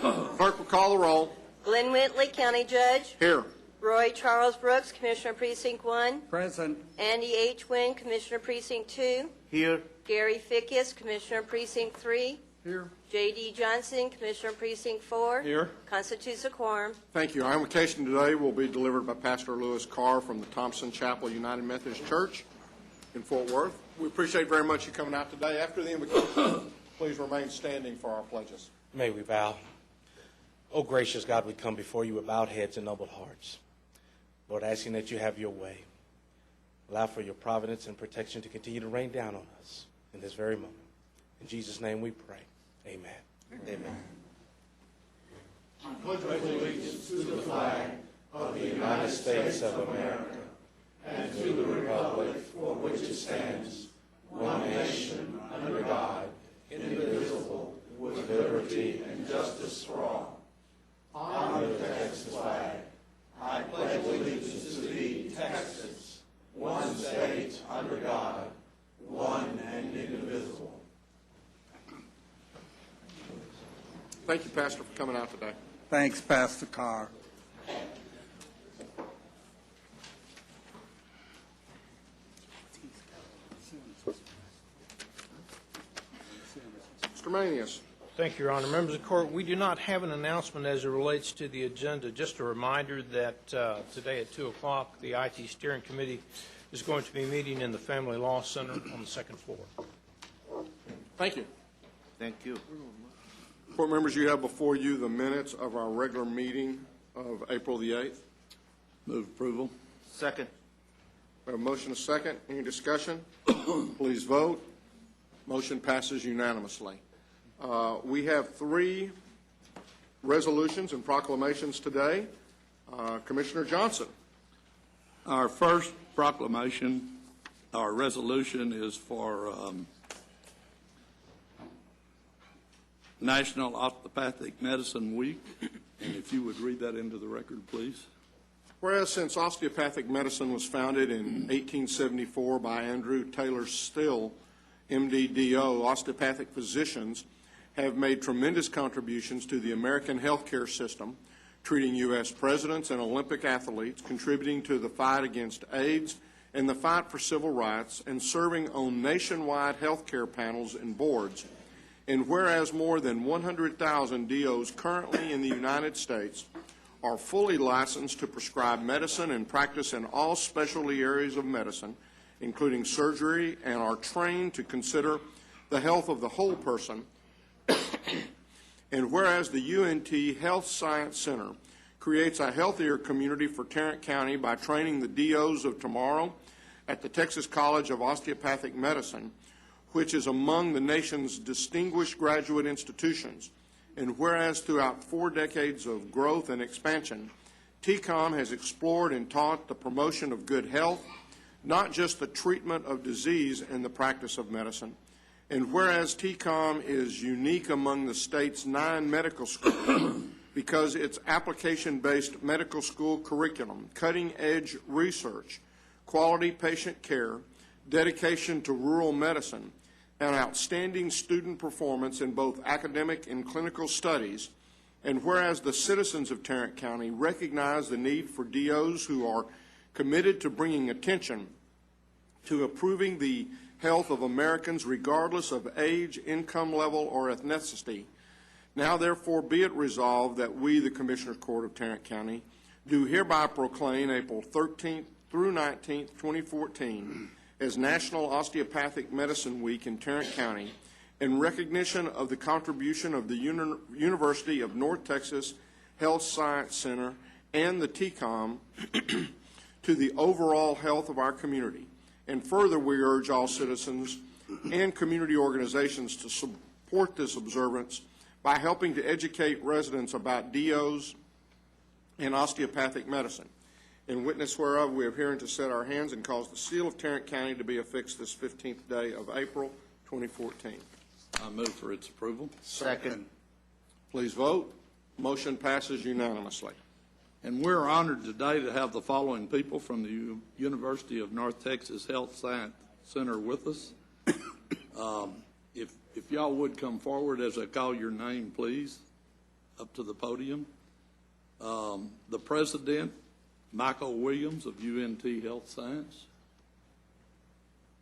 Clerk will call the roll. Glenn Whitley, County Judge. Here. Roy Charles Brooks, Commissioner Precinct 1. Present. Andy H. Wynn, Commissioner Precinct 2. Here. Gary Fickus, Commissioner Precinct 3. Here. J.D. Johnson, Commissioner Precinct 4. Here. Constitutes a quorum. Thank you. Our invocation today will be delivered by Pastor Lewis Carr from the Thompson Chapel United Methodist Church in Fort Worth. We appreciate very much you coming out today. After the invocation, please remain standing for our pledges. May we bow. Oh, gracious God, we come before you with bowed heads and noble hearts. Lord, asking that you have your way. Allow for your providence and protection to continue to rain down on us in this very moment. In Jesus' name we pray. Amen. Amen. I pledge allegiance to the flag of the United States of America and to the republic for which it stands, one nation, under God, indivisible, with liberty and justice for all. Honor the Texas flag. I pledge allegiance to thee, Texas, one state, under God, one and indivisible. Thank you, Pastor, for coming out today. Thanks, Pastor Carr. Mr. Manius. Thank you, Your Honor. Members of the Court, we do not have an announcement as it relates to the agenda. Just a reminder that today at 2 o'clock, the IT Steering Committee is going to be meeting in the Family Law Center on the second floor. Thank you. Thank you. Court members, you have before you the minutes of our regular meeting of April the 8th. Move approval. Second. We have a motion, a second. Any discussion? Please vote. Motion passes unanimously. We have 3 resolutions and proclamations today. Commissioner Johnson. Our first proclamation, our resolution is for National Osteopathic Medicine Week. And if you would read that into the record, please. Whereas since osteopathic medicine was founded in 1874 by Andrew Taylor Still, MD-DO, osteopathic physicians have made tremendous contributions to the American healthcare system, treating U.S. presidents and Olympic athletes, contributing to the fight against AIDS and the fight for civil rights, and serving on nationwide healthcare panels and boards. And whereas more than 100,000 DOs currently in the United States are fully licensed to prescribe medicine and practice in all specialty areas of medicine, including surgery, and are trained to consider the health of the whole person. And whereas the UNT Health Science Center creates a healthier community for Tarrant County by training the DOs of tomorrow at the Texas College of Osteopathic Medicine, which is among the nation's distinguished graduate institutions. And whereas throughout 4 decades of growth and expansion, TCOM has explored and taught the promotion of good health, not just the treatment of disease and the practice of medicine. And whereas TCOM is unique among the state's 9 medical schools because its application-based medical school curriculum, cutting-edge research, quality patient care, dedication to rural medicine, and outstanding student performance in both academic and clinical studies, and whereas the citizens of Tarrant County recognize the need for DOs who are committed to bringing attention to improving the health of Americans regardless of age, income level, or ethnicity. Now therefore be it resolved that we, the Commissioners Court of Tarrant County, do hereby proclaim April 13th through 19th, 2014 as National Osteopathic Medicine Week in Tarrant County in recognition of the contribution of the University of North Texas Health Science Center and the TCOM to the overall health of our community. And further, we urge all citizens and community organizations to support this observance by helping to educate residents about DOs and osteopathic medicine. In witness whereof, we have herein to set our hands and cause the seal of Tarrant County to be affixed this 15th day of April, 2014. I move for its approval. Second. Please vote. Motion passes unanimously. And we're honored today to have the following people from the University of North Texas Health Science Center with us. If y'all would come forward as I call your name, please. up to the podium. The president, Michael Williams of UNT Health Science.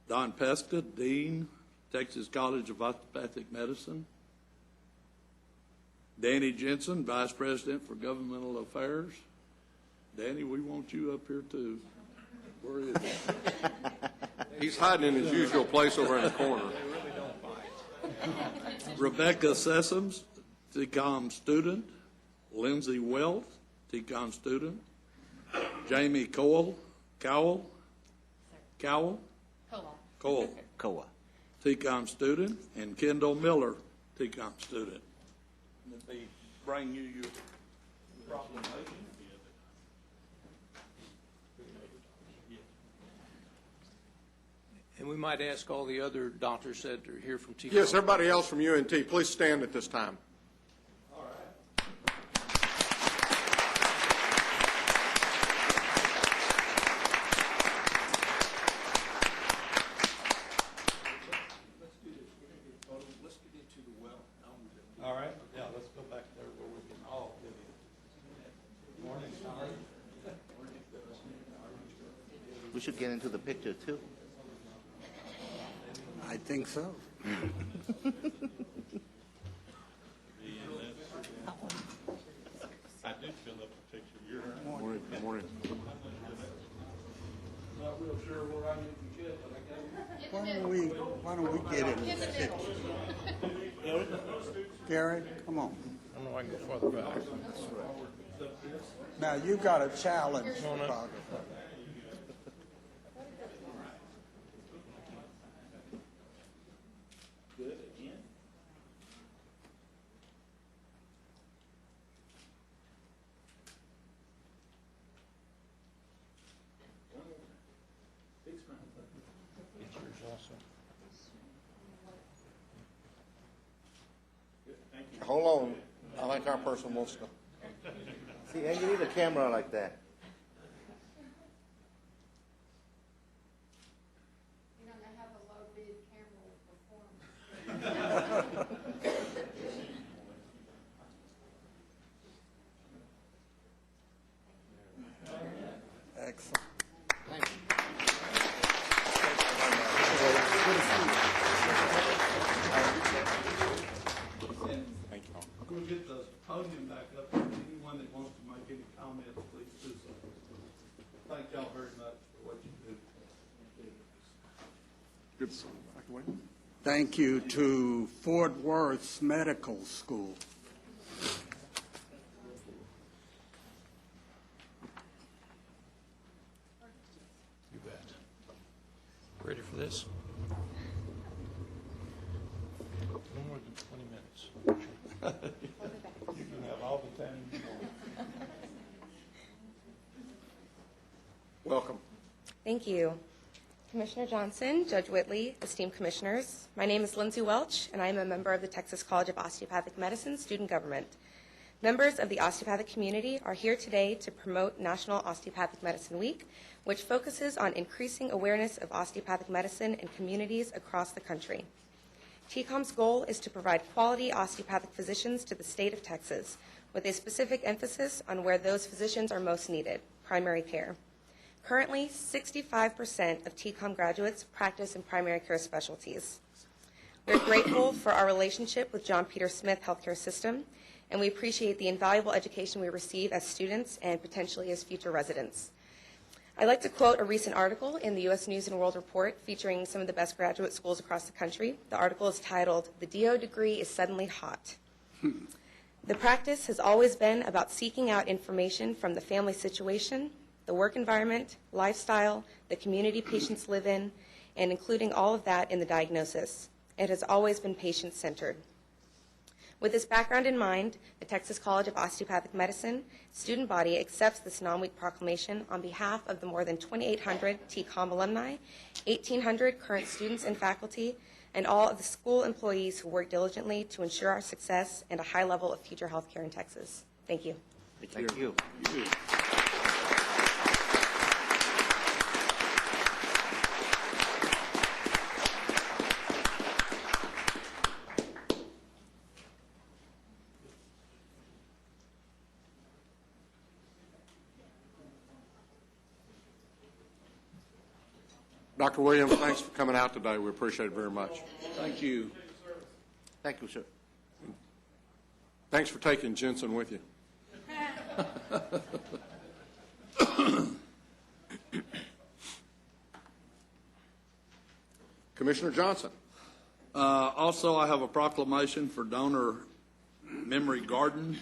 Don Pesca, Dean, Texas College of Osteopathic Medicine. Danny Jensen, Vice President for Governmental Affairs. Danny, we want you up here too. Where is he? He's hiding in his usual place over in the corner. Rebecca Sessoms, TCOM student. Lindsay Wealth, TCOM student. Jamie Cowell, TCOM student. And Kendall Miller, TCOM student. Let me bring you your proclamation. And we might ask all the other doctors that are here from TCOM. Yes, everybody else from UNT, please stand at this time. All right, yeah, let's go back there where we can all get in. Morning, Tom. We should get into the picture too. I think so. I did fill up the picture. You're Morning. Morning. not real sure where I need to get, but I got it. Why don't we get in the picture? Gary, come on. I don't know if I can go farther back. Now, you got a challenge, Come on up. photographer. It's yours also. Hold on. I think our person wants to. See, and you need a camera like that. You don't have a low bid camera with performance. Excellent. Thank you. We'll get the podium back up. Anyone that wants to make any comments, please do so. Thank y'all very much for what you do. Good. Thank you to Fort Worth Medical School. You bet. Ready for this? No more than 20 minutes. You can have all the time you want. Welcome. Thank you. Commissioner Johnson, Judge Whitley, esteemed commissioners, my name is Lindsay Welch, and I am a member of the Texas College of Osteopathic Medicine student government. Members of the osteopathic community are here today to promote National Osteopathic Medicine Week, which focuses on increasing awareness of osteopathic medicine in communities across the country. TCOM's goal is to provide quality osteopathic physicians to the state of Texas, with a specific emphasis on where those physicians are most needed, primary care. Currently, 65% of TCOM graduates practice in primary care specialties. We're grateful for our relationship with John Peter Smith Healthcare System, and we appreciate the invaluable education we receive as students and potentially as future residents. I'd like to quote a recent article in the U.S. News & World Report featuring some of the best graduate schools across the country. The article is titled, "The DO Degree is Suddenly Hot." The practice has always been about seeking out information from the family situation, the work environment, lifestyle, the community patients live in, and including all of that in the diagnosis. It has always been patient-centered. With this background in mind, the Texas College of Osteopathic Medicine student body accepts this non-week proclamation on behalf of the more than 2,800 TCOM alumni, 1,800 current students and faculty, and all of the school employees who work diligently to ensure our success and a high level of future health care in Texas. Thank you. Thank you. Dr. Williams, thanks for coming out today. We appreciate it very much. Thank you. Thank you, sir. Thanks for taking Jensen with you. Commissioner Johnson. Also, I have a proclamation for Donor Memory Garden.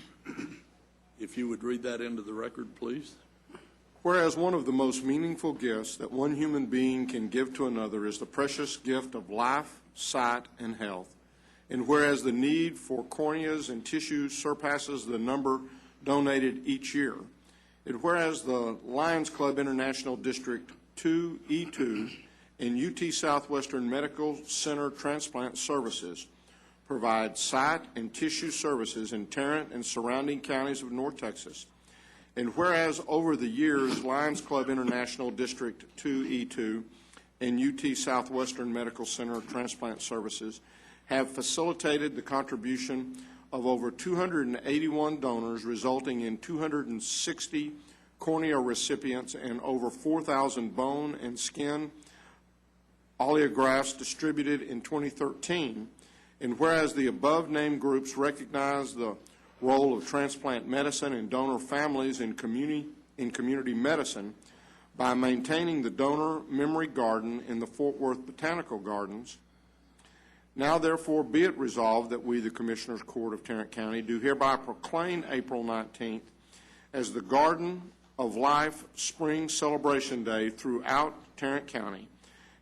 If you would read that into the record, please. Whereas one of the most meaningful gifts that one human being can give to another is the precious gift of life, sight, and health. And whereas the need for corneas and tissues surpasses the number donated each year. And whereas the Lions Club International District 2E2 and UT Southwestern Medical Center Transplant Services provide sight and tissue services in Tarrant and surrounding counties of North Texas. And whereas over the years, Lions Club International District 2E2 and UT Southwestern Medical Center Transplant Services have facilitated the contribution of over 281 donors, resulting in 260 cornea recipients and over 4,000 bone and skin allografts distributed in 2013. And whereas the above-named groups recognize the role of transplant medicine and donor families in community medicine by maintaining the Donor Memory Garden in the Fort Worth Botanical Gardens, now therefore be it resolved that we, the Commissioners Court of Tarrant County, do hereby proclaim April 19th as the Garden of Life Spring Celebration Day throughout Tarrant County,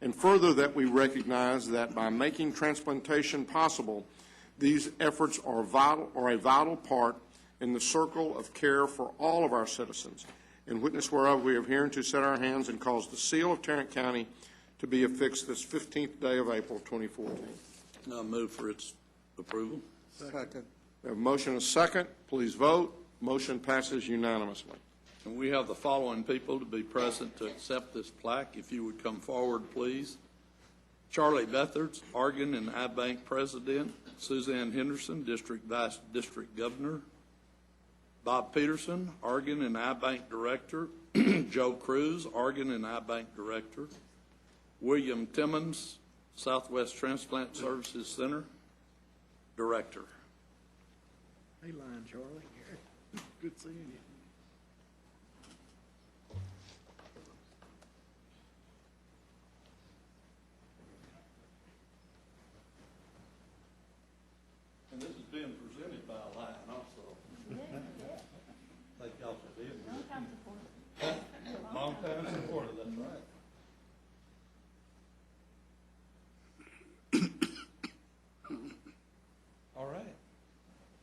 and further that we recognize that by making transplantation possible, these efforts are a vital part in the circle of care for all of our citizens, in witness whereof we have hereunto set our hands and caused the seal of Tarrant County to be affixed this 15th day of April 2014. Now move for its approval. Second. We have a motion and a second. Please vote. Motion passes unanimously. And we have the following people to be present to accept this plaque. If you would come forward, please. Charlie Bethards, Argon and I-Bank President. Suzanne Henderson, District Vice District Governor. Bob Peterson, Argon and I-Bank Director. Joe Cruz, Argon and I-Bank Director. William Timmons, Southwest Transplant Services Center Director. Hey, Lion Charlie. Good seeing you. And this is being presented by a Lion also. Thank y'all for being here. Long time supporter, that's right. All right.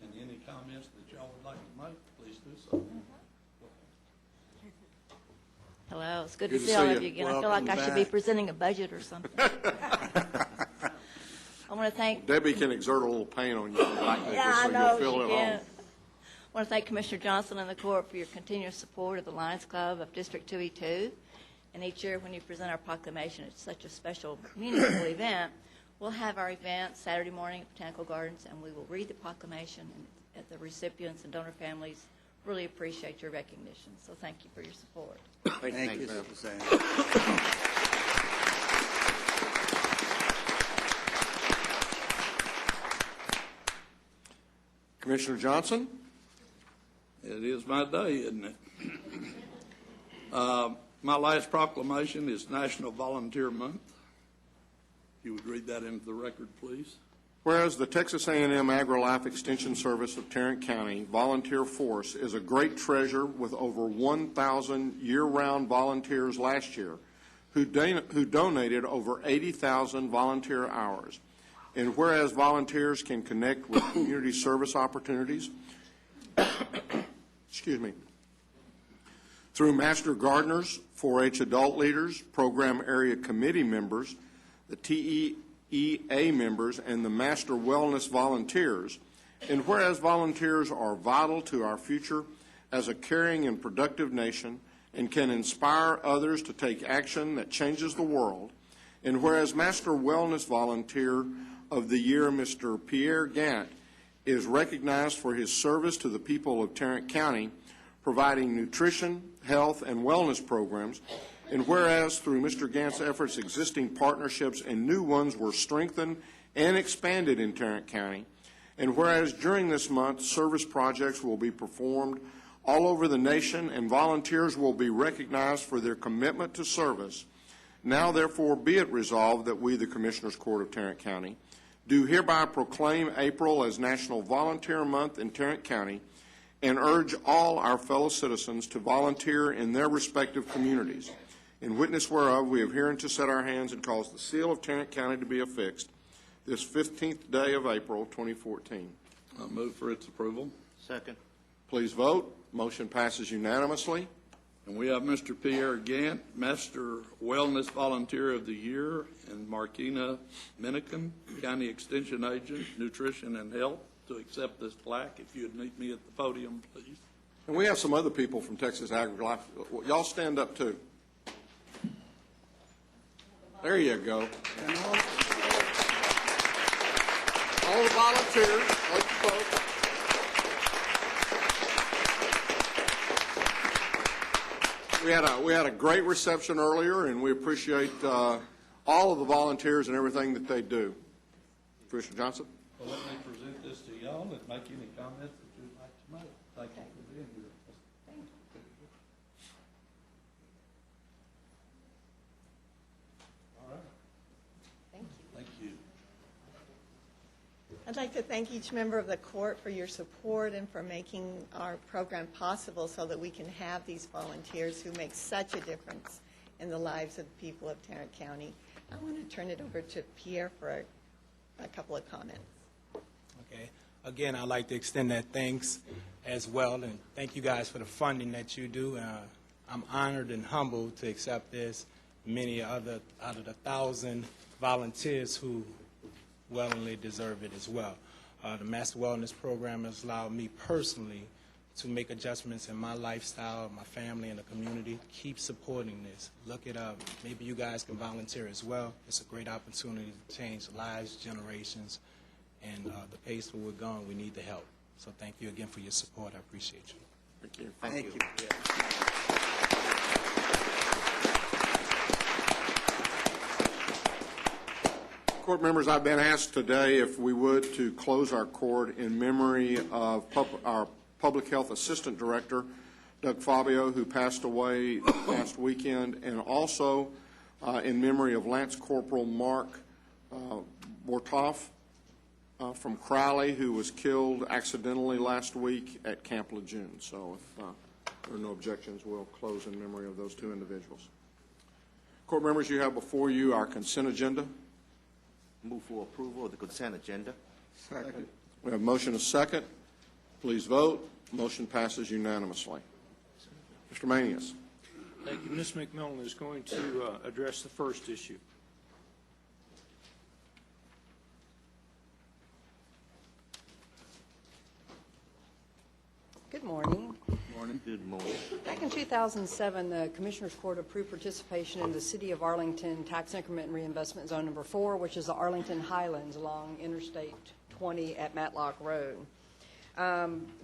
And any comments that y'all would like to make, please do so. Hello, it's good Good to to see all see of you. you again. I feel like Welcome I should be back. presenting a budget or something. I want to thank, Debbie can exert a little pain on you if you like, yeah, so I you'll know feel she at can. home. I want to thank Commissioner Johnson and the court for your continuous support of the Lions Club of District 2E2. And each year when you present our proclamation, it's such a special, meaningful event. We'll have our event Saturday morning at Botanical Gardens, and we will read the proclamation, and the recipients and donor families really appreciate your recognition. So thank you for your support. Thank you, Suzanne. Commissioner Johnson? It is my day, isn't it? My last proclamation is National Volunteer Month. If you would read that into the record, please. Whereas the Texas A&M AgriLife Extension Service of Tarrant County volunteer force is a great treasure with over 1,000 year-round volunteers last year who donated over 80,000 volunteer hours. And whereas volunteers can connect with community service opportunities, through Master Gardeners, 4-H adult leaders, program area committee members, the TEA members, and the Master Wellness volunteers. And whereas volunteers are vital to our future as a caring and productive nation and can inspire others to take action that changes the world, and whereas Master Wellness Volunteer of the Year, Mr. Pierre Gant, is recognized for his service to the people of Tarrant County, providing nutrition, health, and wellness programs, And whereas through Mr. Gant's efforts, existing partnerships and new ones were strengthened and expanded in Tarrant County, and whereas during this month, service projects will be performed all over the nation and volunteers will be recognized for their commitment to service, now therefore be it resolved that we, the Commissioners Court of Tarrant County, do hereby proclaim April as National Volunteer Month in Tarrant County and urge all our fellow citizens to volunteer in their respective communities. In witness whereof, we have hereunto set our hands and caused the seal of Tarrant County to be affixed this 15th day of April, 2014. I move for its approval. Second. Please vote. Motion passes unanimously. And we have Mr. Pierre Gant, Master Wellness Volunteer of the Year, and Markina Minikin, County Extension Agent, Nutrition and Health, to accept this plaque. If you'd meet me at the podium, please. And we have some other people from Texas AgriLife. Y'all stand up, too. There you go. All the volunteers, all you folks. We had a great reception earlier, and we appreciate all of the volunteers and everything that they do. Commissioner Johnson? Well, let me present this to y'all and make any comments that you'd like to make. Thank you for being here. All right. Thank you. Thank you. I'd like to thank each member of the court for your support and for making our program possible so that we can have these volunteers who make such a difference in the lives of the people of Tarrant County. I want to turn it over to Pierre for a couple of comments. Okay. Again, I'd like to extend that thanks as well, and thank you guys for the funding that you do. I'm honored and humbled to accept this. Many other out of the 1,000 volunteers who willingly deserve it as well. The Master Wellness Program has allowed me personally to make adjustments in my lifestyle, my family, and the community. Keep supporting this. Look it up. Maybe you guys can volunteer as well. It's a great opportunity to change lives, generations, and the pace where we're going, we need the help. So thank you again for your support. I appreciate you. Thank you. Thank you. Court members, I've been asked today if we would to close our court in memory of our Public Health Assistant Director, Doug Fabio, who passed away last weekend, and also in memory of Lance Corporal Mark Bortoff from Crowley, who was killed accidentally last week at Camp Lejeune. So if there are no objections, we'll close in memory of those two individuals. Court members, you have before you our consent agenda. Move for approval of the consent agenda. Second. We have motion and second. Please vote. Motion passes unanimously. Mr. Manius. Thank you. Ms. McMillan is going to address the first issue. Good morning. Morning. Good morning. Back in 2007, the Commissioners Court approved participation in the City of Arlington Tax Increment and Reinvestment Zone Number 4, which is the Arlington Highlands along Interstate 20 at Matlock Road.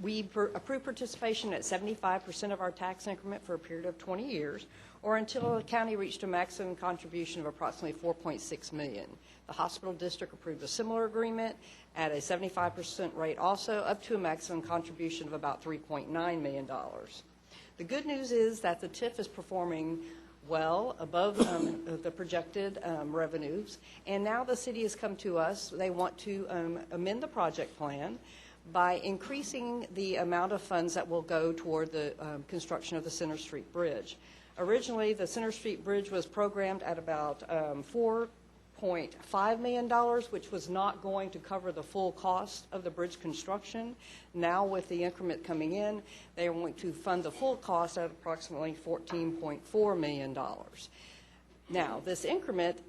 We approved participation at 75% of our tax increment for a period of 20 years, or until the county reached a maximum contribution of approximately $4.6 million. The hospital district approved a similar agreement at a 75% rate also, up to a maximum contribution of about $3.9 million. The good news is that the TIF is performing well above the projected revenues, and now the city has come to us. They want to amend the project plan by increasing the amount of funds that will go toward the construction of the Center Street Bridge. Originally, the Center Street Bridge was programmed at about $4.5 million, which was not going to cover the full cost of the bridge construction. Now, with the increment coming in, they are going to fund the full cost at approximately $14.4 million. Now, this increment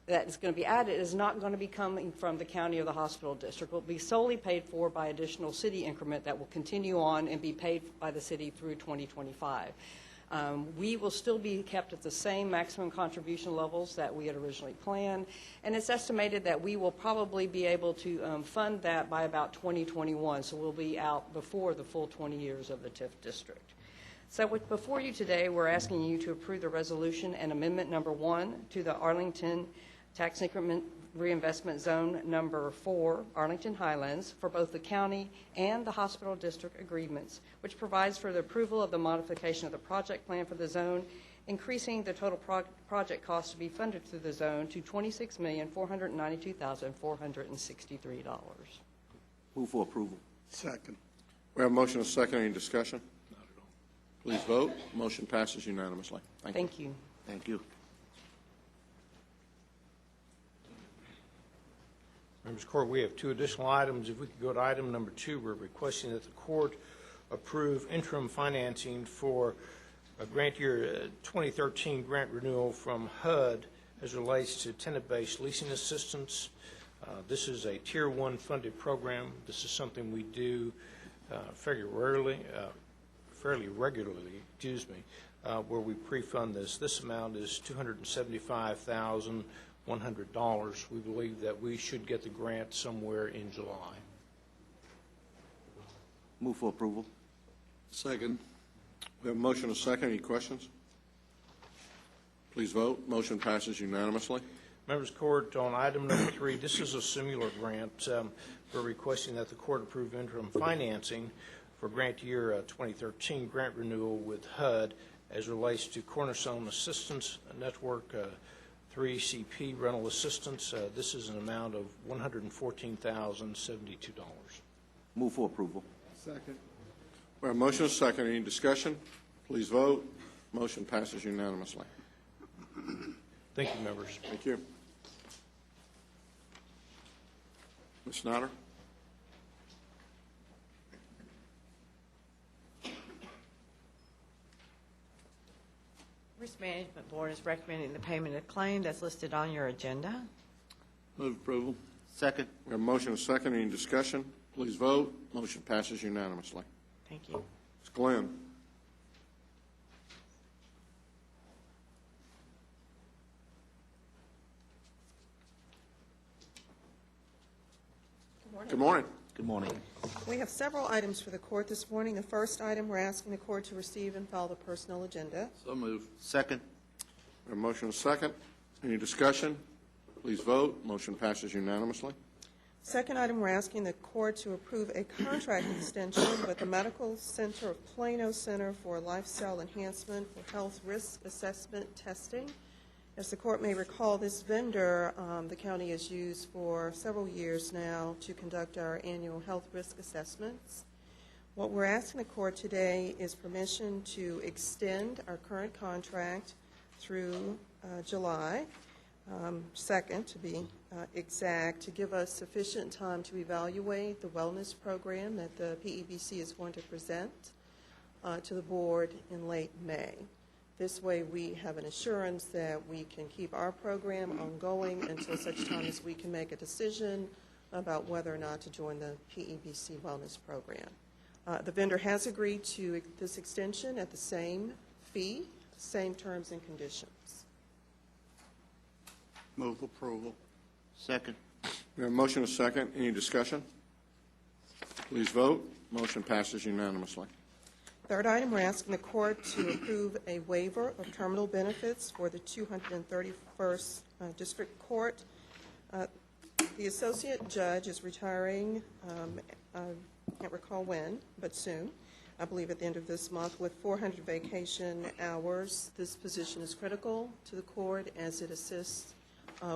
that is going to be added is not going to be coming from the county or the hospital district. It will be solely paid for by additional city increment that will continue on and be paid by the city through 2025. We will still be kept at the same maximum contribution levels that we had originally planned, and it's estimated that we will probably be able to fund that by about 2021, so we'll be out before the full 20 years of the TIF district. So before you today, we're asking you to approve the resolution and amendment number 1 to the Arlington Tax Increment Reinvestment Zone number 4, Arlington Highlands, for both the county and the hospital district agreements, which provides for the approval of the modification of the project plan for the zone, increasing the total project cost to be funded through the zone to $26,492,463. Move for approval. Second. We have a motion and a second. Any discussion? Not at all. Please vote. Motion passes unanimously. Thank you. Thank you. Members of the Court, we have 2 additional items. If we could go to item number 2, we're requesting that the Court approve interim financing for a grant year 2013 grant renewal from HUD as relates to tenant-based leasing assistance. This is a Tier 1 funded program. This is something we do fairly regularly, where we pre-fund this. This amount is $275,100. We believe that we should get the grant somewhere in July. Move for approval. Second. We have a motion and a second. Any questions? Please vote. Motion passes unanimously. Members of the Court, on item number 3, this is a similar grant. We're requesting that the Court approve interim financing for grant year 2013 grant renewal with HUD as relates to Cornerstone Assistance Network 3CP rental assistance. This is an amount of $114,072. Move for approval. Second. We have a motion and a second. Any discussion? Please vote. Motion passes unanimously. Thank you, members. Thank you. Ms. Snyder? Risk Management Board is recommending the payment of claim that's listed on your agenda. Move approval. Second. We have a motion and a second. Any discussion? Please vote. Motion passes unanimously. Thank you. Ms. Glenn? Good morning. Good morning. We have several items for the court this morning. The first item, we're asking the court to receive and file the personnel agenda. So move. Second. We have a motion and a second. Any discussion? Please vote. Motion passes unanimously. Second item, we're asking the court to approve a contract extension with the Medical Center of Plano Center for Lifestyle Enhancement for Health Risk Assessment Testing. As the court may recall, this vendor the county has used for several years now to conduct our annual health risk assessments. What we're asking the court today is permission to extend our current contract through July 2nd, to be exact, to give us sufficient time to evaluate the wellness program that the PEBC is going to present to the board in late May. This way we have an assurance that we can keep our program ongoing until such time as we can make a decision about whether or not to join the PEBC wellness program. The vendor has agreed to this extension at the same fee, same terms and conditions. Move approval. Second. We have a motion and a second. Any discussion? Please vote. Motion passes unanimously. Third item, we're asking the court to approve a waiver of terminal benefits for the 231st District Court. The associate judge is retiring, I can't recall when, but soon, I believe at the end of this month, with 400 vacation hours. This position is critical to the court as it assists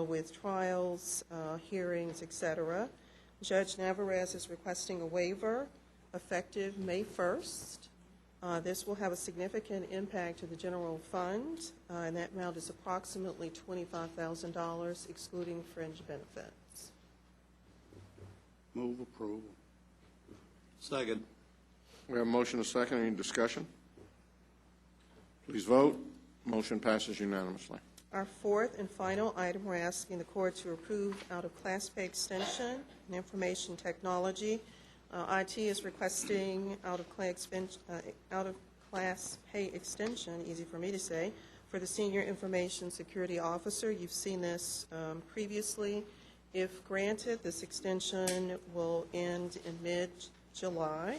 with trials, hearings, etc. Judge Navarez is requesting a waiver effective May 1st. This will have a significant impact to the general fund, and that amount is approximately $25,000, excluding fringe benefits. Move approval. Second. We have a motion and a second. Any discussion? Please vote. Motion passes unanimously. Our fourth and final item, we're asking the court to approve out-of-class pay extension and information technology. IT is requesting out-of-class pay extension, easy for me to say, for the Senior Information Security Officer. You've seen this previously. If granted, this extension will end in mid-July.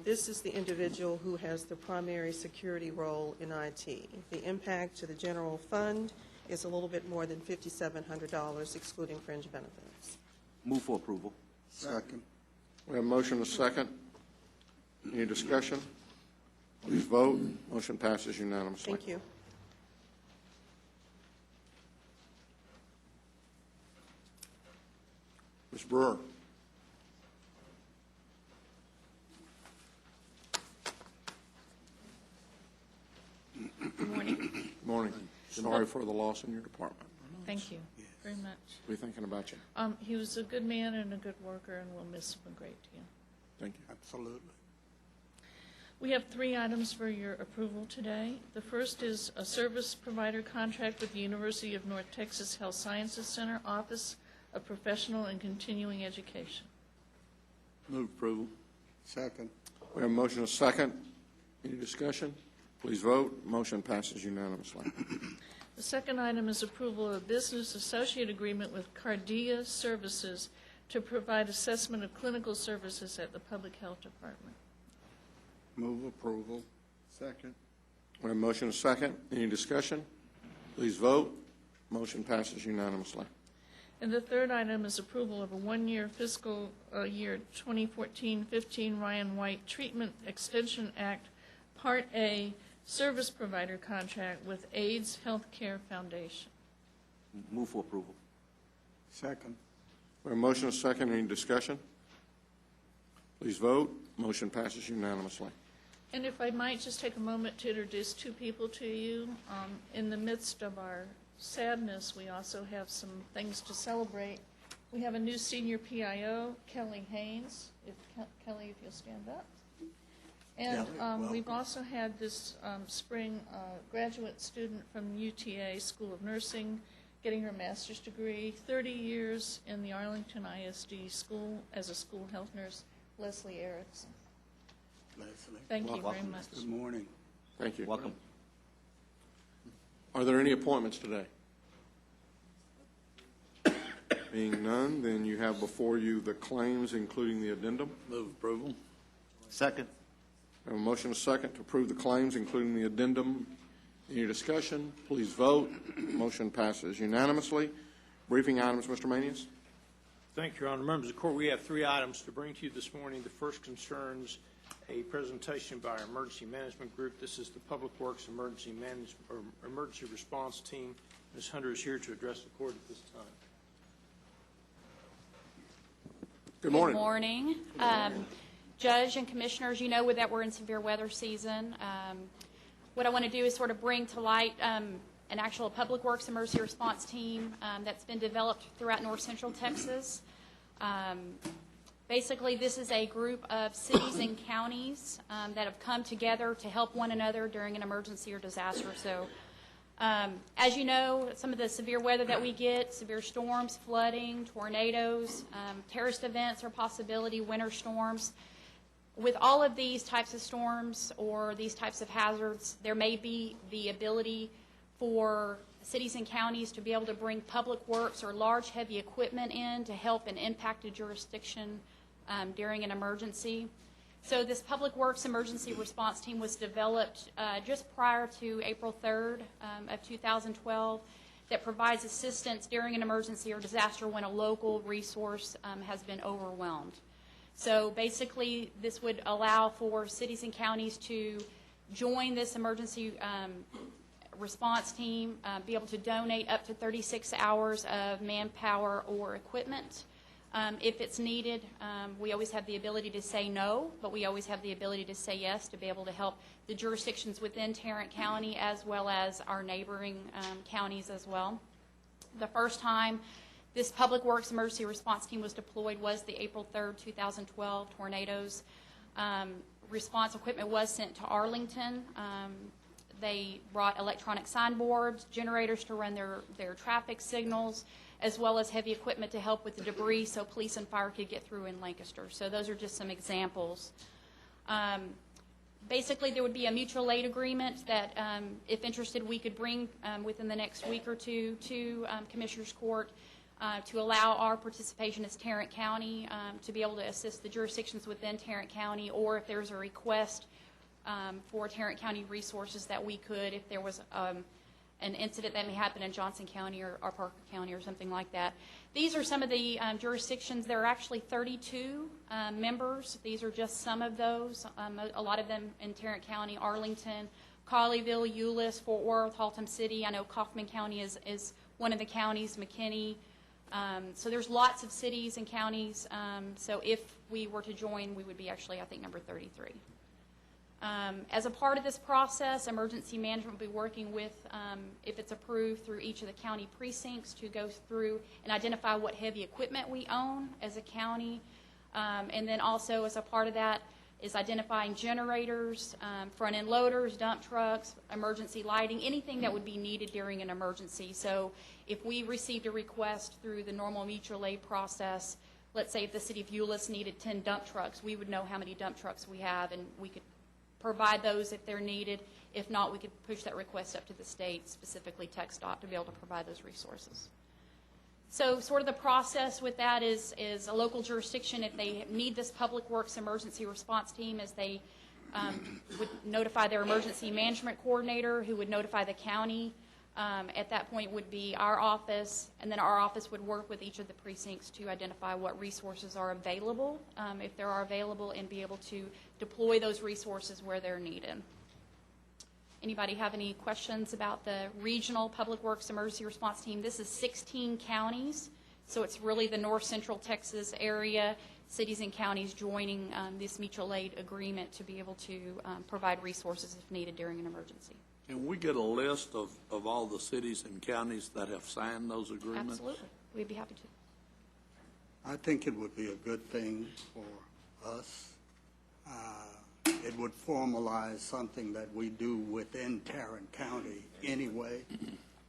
This is the individual who has the primary security role in IT. The impact to the general fund is a little bit more than $5,700, excluding fringe benefits. Move for approval. Second. We have a motion and a second. Any discussion? Please vote. Motion passes unanimously. Thank you. Ms. Brewer. Good morning. Morning. Sorry for the loss in your department. Thank you very much. We're thinking about you. He was a good man and a good worker, and we'll miss him a great deal. Thank you. Absolutely. We have 3 items for your approval today. The first is a service provider contract with the University of North Texas Health Sciences Center, Office of Professional and Continuing Education. Move approval. Second. We have a motion and a second. Any discussion? Please vote. Motion passes unanimously. The second item is approval of a business associate agreement with Cardia Services to provide assessment of clinical services at the Public Health Department. Move approval. Second. We have a motion and a second. Any discussion? Please vote. Motion passes unanimously. And the third item is approval of a one-year fiscal year 2014-15 Ryan White Treatment Extension Act Part A service provider contract with AIDS Healthcare Foundation. Move for approval. Second. We have a motion and a second. Any discussion? Please vote. Motion passes unanimously. And if I might just take a moment to introduce 2 people to you. In the midst of our sadness, we also have some things to celebrate. We have a new senior PIO, Kelly Haynes. Kelly, if you'll stand up. And we've also had this spring graduate student from UTA School of Nursing getting her master's degree, 30 years in the Arlington ISD school as a school health nurse, Leslie Erickson. Leslie. Thank you very much. Good morning. Thank you. Welcome. Are there any appointments today? Being none, then you have before you the claims, including the addendum. Move approval. Second. I have a motion and a second to approve the claims, including the addendum. Any discussion? Please vote. Motion passes unanimously. Briefing items, Mr. Manius. Thank you, Your Honor. Members of the court, we have 3 items to bring to you this morning. The first concerns a presentation by our emergency management group. This is the Public Works Emergency Response Team. Ms. Hunter is here to address the court at this time. Good morning. Good morning. Judge and Commissioners, you know that we're in severe weather season. What I want to do is sort of bring to light an actual Public Works Emergency Response Team that's been developed throughout North Central Texas. Basically, this is a group of cities and counties that have come together to help one another during an emergency or disaster. So, as you know, some of the severe weather that we get, severe storms, flooding, tornadoes, terrorist events are a possibility, winter storms. With all of these types of storms or these types of hazards, there may be the ability for cities and counties to be able to bring public works or large heavy equipment in to help an impacted jurisdiction during an emergency. So this Public Works Emergency Response Team was developed just prior to April 3rd of 2012 that provides assistance during an emergency or disaster when a local resource has been overwhelmed. So basically, this would allow for cities and counties to join this emergency response team, be able to donate up to 36 hours of manpower or equipment. If it's needed, we always have the ability to say no, but we always have the ability to say yes to be able to help the jurisdictions within Tarrant County as well as our neighboring counties as well. The first time this Public Works Emergency Response Team was deployed was the April 3rd, 2012 tornadoes. Response equipment was sent to Arlington. They brought electronic signboards, generators to run their traffic signals, as well as heavy equipment to help with the debris so police and fire could get through in Lancaster. So those are just some examples. Basically, there would be a mutual aid agreement that, if interested, we could bring within the next week or two to Commissioner's Court. to allow our participation as Tarrant County to be able to assist the jurisdictions within Tarrant County, or if there's a request for Tarrant County resources that we could, if there was an incident that may happen in Johnson County or Parker County or something like that. These are some of the jurisdictions. There are actually 32 members. These are just some of those. A lot of them in Tarrant County, Arlington, Colleyville, Euless, Fort Worth, Haltom City. I know Kaufman County is one of the counties, McKinney. So there's lots of cities and counties. So if we were to join, we would be actually, I think, number 33. As a part of this process, emergency management will be working with, if it's approved, through each of the county precincts to go through and identify what heavy equipment we own as a county. And then also as a part of that is identifying generators, front-end loaders, dump trucks, emergency lighting, anything that would be needed during an emergency. So if we received a request through the normal mutual aid process, let's say if the city of Euless needed 10 dump trucks, we would know how many dump trucks we have, and we could provide those if they're needed. If not, we could push that request up to the state, specifically TxDOT, to be able to provide those resources. So sort of the process with that is a local jurisdiction, if they need this Public Works emergency response team, as they would notify their emergency management coordinator, who would notify the county. At that point would be our office, and then our office would work with each of the precincts to identify what resources are available, if there are available, and be able to deploy those resources where they're needed. Anybody have any questions about the Regional Public Works Emergency Response Team? This is 16 counties, so it's really the North Central Texas area, cities and counties joining this mutual aid agreement to be able to provide resources if needed during an emergency. Can we get a list of all the cities and counties that have signed those agreements? Absolutely. We'd be happy to. I think it would be a good thing for us. It would formalize something that we do within Tarrant County anyway.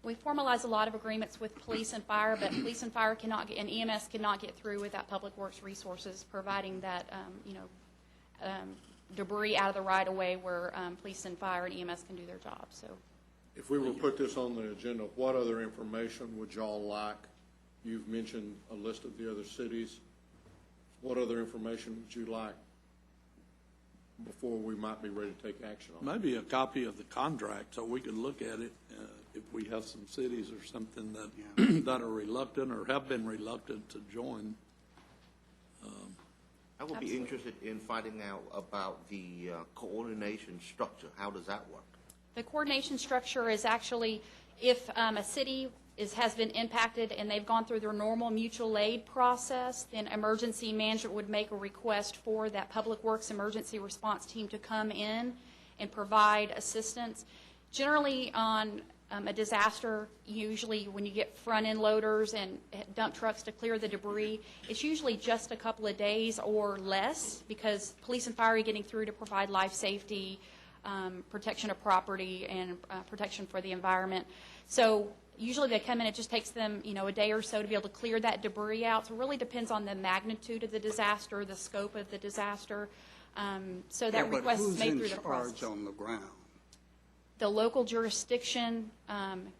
We formalize a lot of agreements with police and fire, but police and fire cannot get, and EMS cannot get through without Public Works resources providing that, debris out of the right-of-way where police and fire and EMS can do their job. So, If we were to put this on the agenda, what other information would y'all like? You've mentioned a list of the other cities. What other information would you like before we might be ready to take action on it? Maybe a copy of the contract so we could look at it if we have some cities or something that that are reluctant or have been reluctant to join. I would be interested in finding out about the coordination structure. How does that work? the coordination structure is actually if a city has been impacted and they've gone through their normal mutual aid process, then emergency management would make a request for that Public Works emergency response team to come in and provide assistance. Generally on a disaster, usually when you get front-end loaders and dump trucks to clear the debris, it's usually just a couple of days or less because police and fire are getting through to provide life safety, protection of property, and protection for the environment. So usually they come in, it just takes them, a day or so to be able to clear that debris out. So it really depends on the magnitude of the disaster, the scope of the disaster. So that request is made through the process. But who's in charge on the ground? The local jurisdiction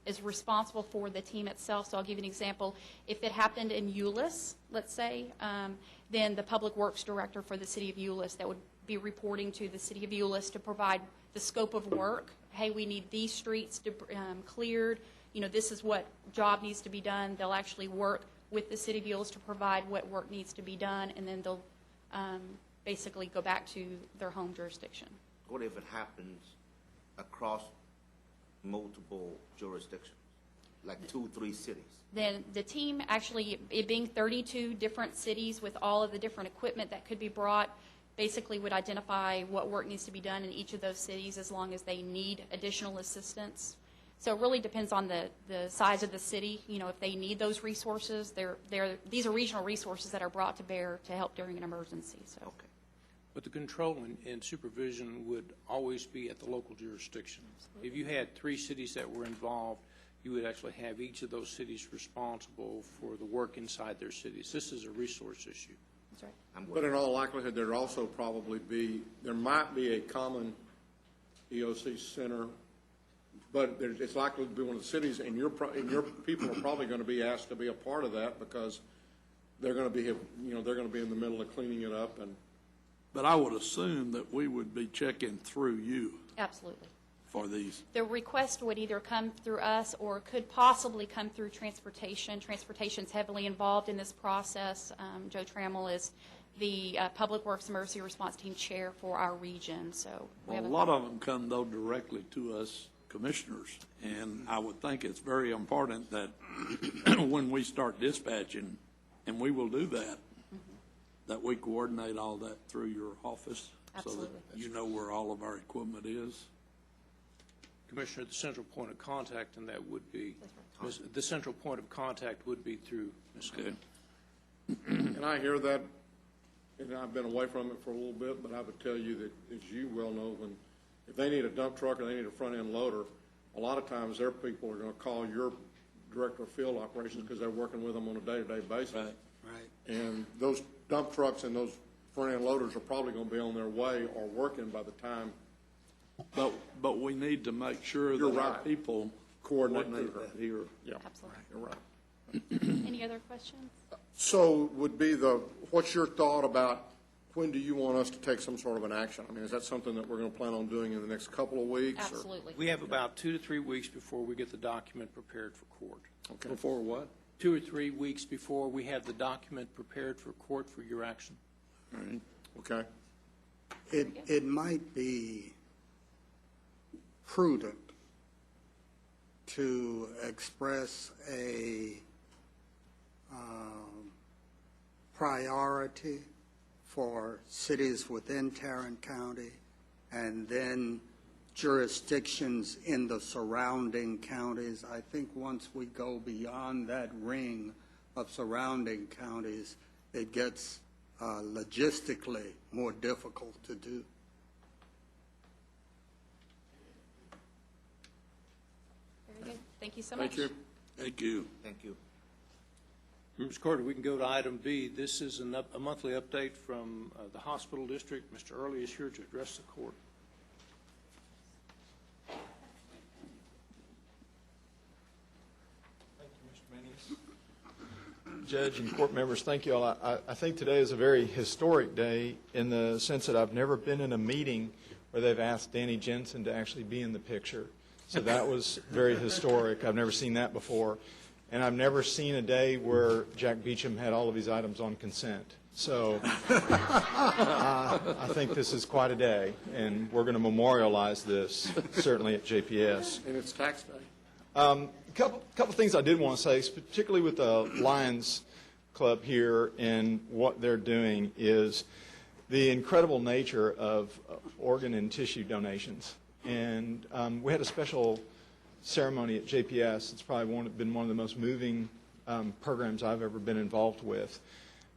is responsible for the team itself. So I'll give you an example. If it happened in Euless, let's say, then the Public Works Director for the City of Euless that would be reporting to the City of Euless to provide the scope of work. Hey, we need these streets cleared. This is what job needs to be done. They'll actually work with the City of Euless to provide what work needs to be done, and then they'll basically go back to their home jurisdiction. What if it happens across multiple jurisdictions, like 2-3 cities? Then the team, actually, it being 32 different cities with all of the different equipment that could be brought, basically would identify what work needs to be done in each of those cities as long as they need additional assistance. So it really depends on the size of the city. If they need those resources, these are regional resources that are brought to bear to help during an emergency. So. Okay. But the control and supervision would always be at the local jurisdiction. If you had 3 cities that were involved, you would actually have each of those cities responsible for the work inside their cities. This is a resource issue. That's right. But in all likelihood, there also probably there might be a common EOC center but it's likely to be one of the cities, and your people are probably going to be asked to be a part of that because they're going to be, they're going to be in the middle of cleaning it up. But I would assume that we would be checking through you Absolutely. for these. The request would either come through us or could possibly come through transportation. Transportation's heavily involved in this process. Joe Trammell is the Public Works Emergency Response Team Chair for our region, so. Well, a lot of them come, though, directly to us commissioners, and I would think it's very important that when we start dispatching, and we will do that, that we coordinate all that through your office. Absolutely. So that you know where all of our equipment is. Commissioner, the central point of contact, and that would be, the central point of contact would be through Ms. Good. And I hear that, and I've been away from it for a little bit, but I would tell you that, as you well know, if they need a dump truck or they need a front-end loader, a lot of times their people are going to call your director of field operations because they're working with them on a day-to-day basis. Right. And those dump trucks and those front-end loaders are probably going to be on their way or working by the time. But we need to make sure You're that our right. people Coordinate coordinate through her. that here. Yeah, Absolutely. you're right. Any other questions? So would be what's your thought about when do you want us to take some sort of an action? I mean, is that something that we're going to plan on doing in the next couple of weeks? or- Absolutely. We have about 2 to 3 weeks before we get the document prepared for court. Okay. Before what? 2 or 3 weeks before we have the document prepared for court for your action. All right. Okay. It might be prudent to express a priority for cities within Tarrant County and then jurisdictions in the surrounding counties. I think once we go beyond that ring of surrounding counties, it gets logistically more difficult to do. Very good. Thank you so much. Thank you. Thank you. Thank you. Members Carter, we can go to item B. This is a monthly update from the hospital district. Mr. Early is here to address the court. Thank you, Mr. Manning. Judge and court members, thank you all. I think today is a very historic day in the sense that I've never been in a meeting where they've asked Danny Jensen to actually be in the picture. So that was very historic. I've never seen that before. And I've never seen a day where Jack Beecham had all of his items on consent. So I think this is quite a day, and we're going to memorialize this, certainly at JPS. And it's tax day. A couple things I did want to say, particularly with the Lions Club here and what they're doing, is the incredible nature of organ and tissue donations. And we had a special ceremony at JPS. It's probably been one of the most moving programs I've ever been involved with.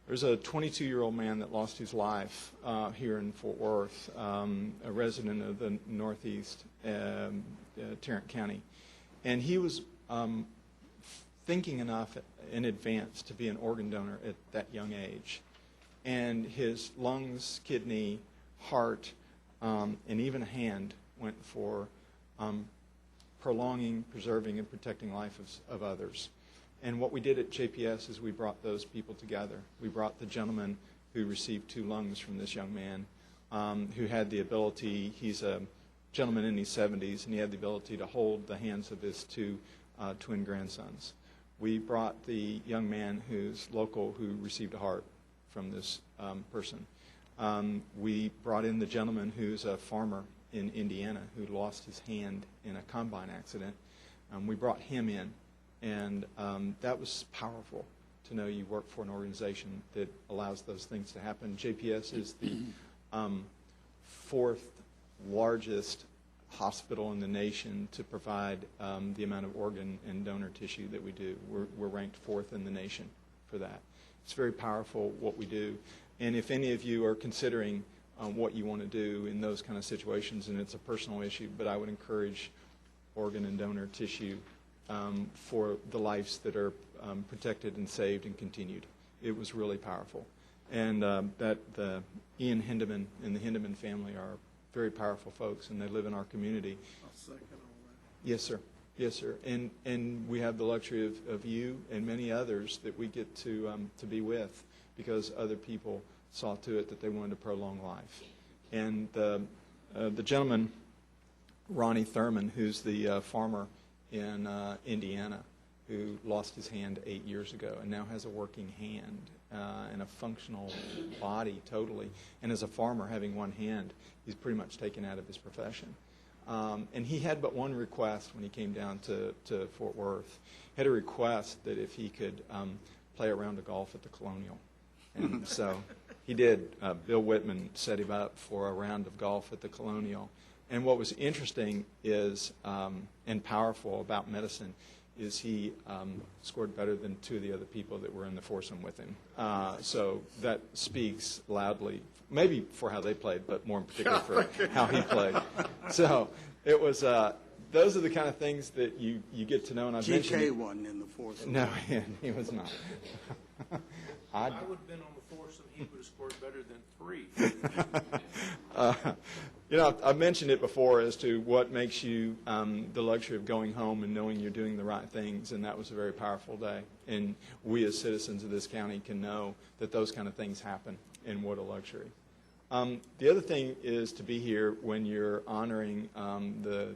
There's a 22-year-old man that lost his life here in Fort Worth, a resident of the Northeast Tarrant County. And he was thinking enough in advance to be an organ donor at that young age. And his lungs, kidney, heart, and even a hand went for prolonging, preserving, and protecting life of others. And what we did at JPS is we brought those people together. We brought the gentleman who received 2 lungs from this young man, who had the ability, he's a gentleman in his 70s, and he had the ability to hold the hands of his 2 twin grandsons. We brought the young man who's local who received a heart from this person. We brought in the gentleman who's a farmer in Indiana who lost his hand in a combine accident. We brought him in, and that was powerful to know you work for an organization that allows those things to happen. JPS is the 4th largest hospital in the nation to provide the amount of organ and donor tissue that we do. We're ranked 4th in the nation for that. It's very powerful what we do. And if any of you are considering what you want to do in those kind of situations, and it's a personal issue, but I would encourage organ and donor tissue for the lives that are protected and saved and continued. It was really powerful. And that Ian Hindeman and the Hindeman family are very powerful folks, and they live in our community. Yes, sir. Yes, sir. And we have the luxury of you and many others that we get to be with, because other people saw to it that they wanted to prolong life. And the gentleman, Ronnie Thurman, who's the farmer in Indiana, who lost his hand 8 years ago and now has a working hand and a functional body totally. And as a farmer, having one hand, he's pretty much taken out of his profession. And he had but one request when he came down to Fort Worth. He had a request that if he could play a round of golf at the Colonial. And so he did. Bill Whitman set him up for a round of golf at the Colonial. And what was interesting is, and powerful about Medicine, is he scored better than two of the other people that were in the foursome with him. So that speaks loudly, maybe for how they played, but more in particular for how he played. So it was, those are the kind of things that you get to know. And I've mentioned GK wasn't in the foursome. No, he was not. I would have been on the foursome. He would have scored better than 3. You know, I've mentioned it before as to what makes you the luxury of going home and knowing you're doing the right things, and that was a very powerful day. And we as citizens of this county can know that those kind of things happen, and what a luxury. The other thing is to be here when you're honoring the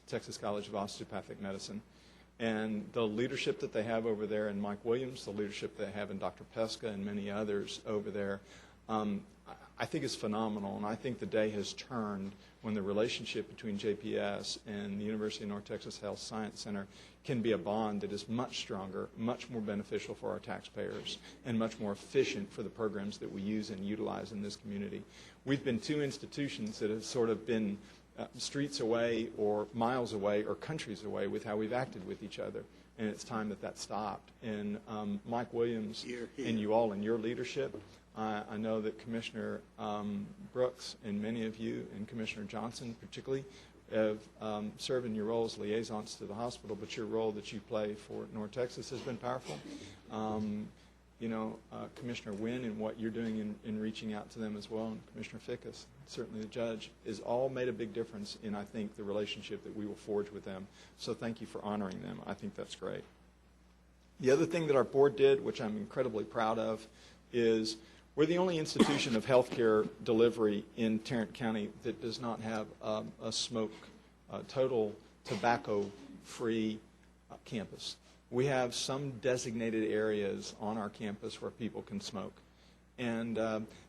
Texas College of Osteopathic Medicine. And the leadership that they have over there in Mike Williams, the leadership they have in Dr. Pesca and many others over there, I think is phenomenal. And I think the day has turned when the relationship between JPS and the University of North Texas Health Science Center can be a bond that is much stronger, much more beneficial for our taxpayers, and much more efficient for the programs that we use and utilize in this community. We've been two institutions that have sort of been streets away or miles away or countries away with how we've acted with each other, and it's time that that stopped. And Mike Williams and you all in your leadership, I know that Commissioner Brooks and many of you, and Commissioner Johnson particularly, have served in your role as liaisons to the hospital, but your role that you play for North Texas has been powerful. You know, Commissioner Wynn and what you're doing in reaching out to them as well, and Commissioner Fickus, certainly the judge, is all made a big difference in, I think, the relationship that we will forge with them. So thank you for honoring them. I think that's great. The other thing that our board did, which I'm incredibly proud of, is we're the only institution of healthcare delivery in Tarrant County that does not have a total tobacco-free campus. We have some designated areas on our campus where people can smoke. And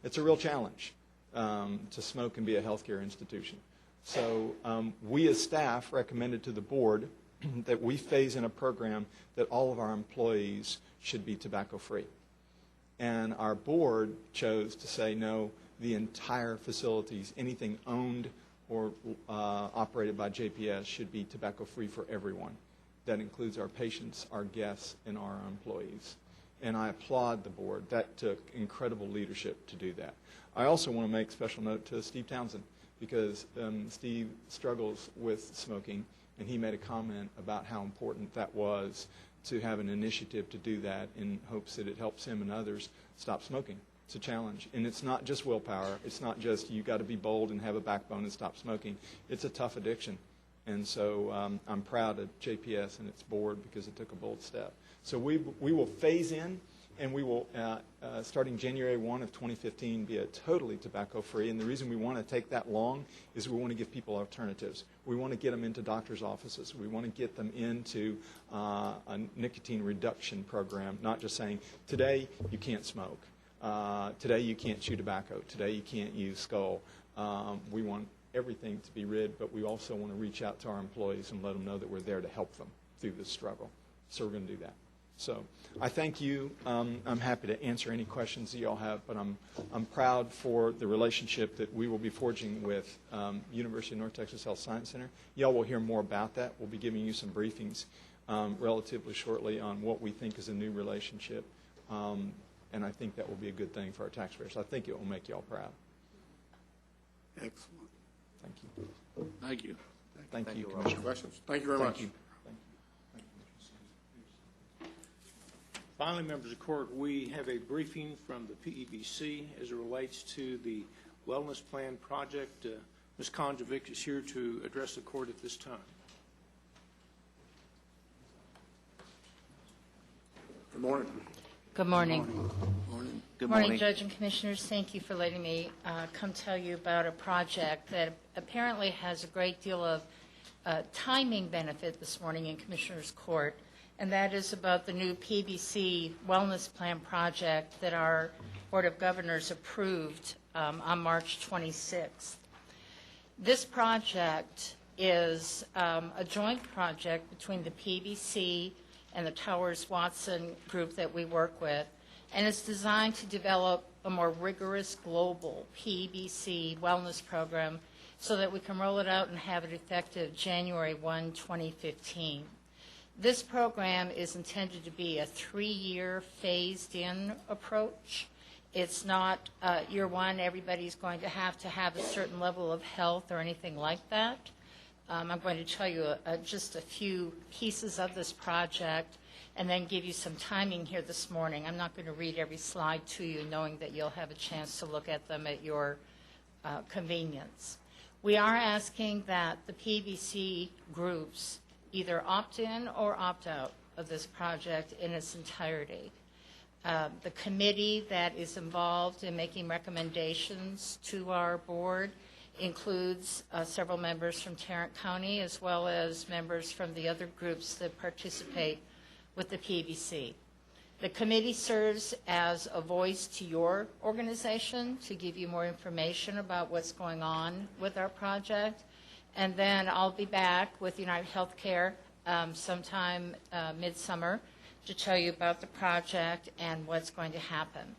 it's a real challenge to smoke and be a healthcare institution. So we as staff recommended to the board that we phase in a program that all of our employees should be tobacco-free. And our board chose to say, no, the entire facilities, anything owned or operated by JPS should be tobacco-free for everyone. That includes our patients, our guests, and our employees. And I applaud the board. That took incredible leadership to do that. I also want to make special note to Steve Townsend, because Steve struggles with smoking, and he made a comment about how important that was to have an initiative to do that in hopes that it helps him and others stop smoking. It's a challenge. And it's not just willpower. It's not just you got to be bold and have a backbone and stop smoking. It's a tough addiction. And so I'm proud of JPS and its board because it took a bold step. So we will phase in, and we will, starting January 1 of 2015, be a totally tobacco-free. And the reason we want to take that long is we want to give people alternatives. We want to get them into doctors' offices. We want to get them into a nicotine reduction program, not just saying, today you can't smoke. Today you can't chew tobacco. Today you can't use skull. We want everything to be rid, but we also want to reach out to our employees and let them know that we're there to help them through this struggle. So we're going to do that. So I thank you. I'm happy to answer any questions that you all have, but I'm proud for the relationship that we will be forging with University of North Texas Health Science Center. Y'all will hear more about that. We'll be giving you some briefings relatively shortly on what we think is a new relationship, and I think that will be a good thing for our taxpayers. I think it will make y'all proud. Excellent. Thank you. Thank you. Thank you, Commissioner. Questions? Thank you very much. You. Finally, members of court, we have a briefing from the PEBC as it relates to the wellness plan project. Ms. Konjovic is here to address the court at this time. morning. Good morning. Good Morning, morning. Judge and Commissioners. Thank you for letting me come tell you about a project that apparently has a great deal of timing benefit this morning in Commissioners Court, and that is about the new PBC Wellness Plan project that our Board of Governors approved on March 26th. This project is a joint project between the PBC and the Towers-Watson group that we work with, and it's designed to develop a more rigorous global PBC wellness program so that we can roll it out and have it effective January 1, 2015. This program is intended to be a 3-year phased-in approach. It's not year one, everybody's going to have a certain level of health or anything like that. I'm going to tell you just a few pieces of this project and then give you some timing here this morning. I'm not going to read every slide to you, knowing that you'll have a chance to look at them at your convenience. We are asking that the PBC groups either opt in or opt out of this project in its entirety. The committee that is involved in making recommendations to our board includes several members from Tarrant County as well as members from the other groups that participate with the PBC. The committee serves as a voice to your organization to give you more information about what's going on with our project. And then I'll be back with United Healthcare sometime midsummer to tell you about the project and what's going to happen.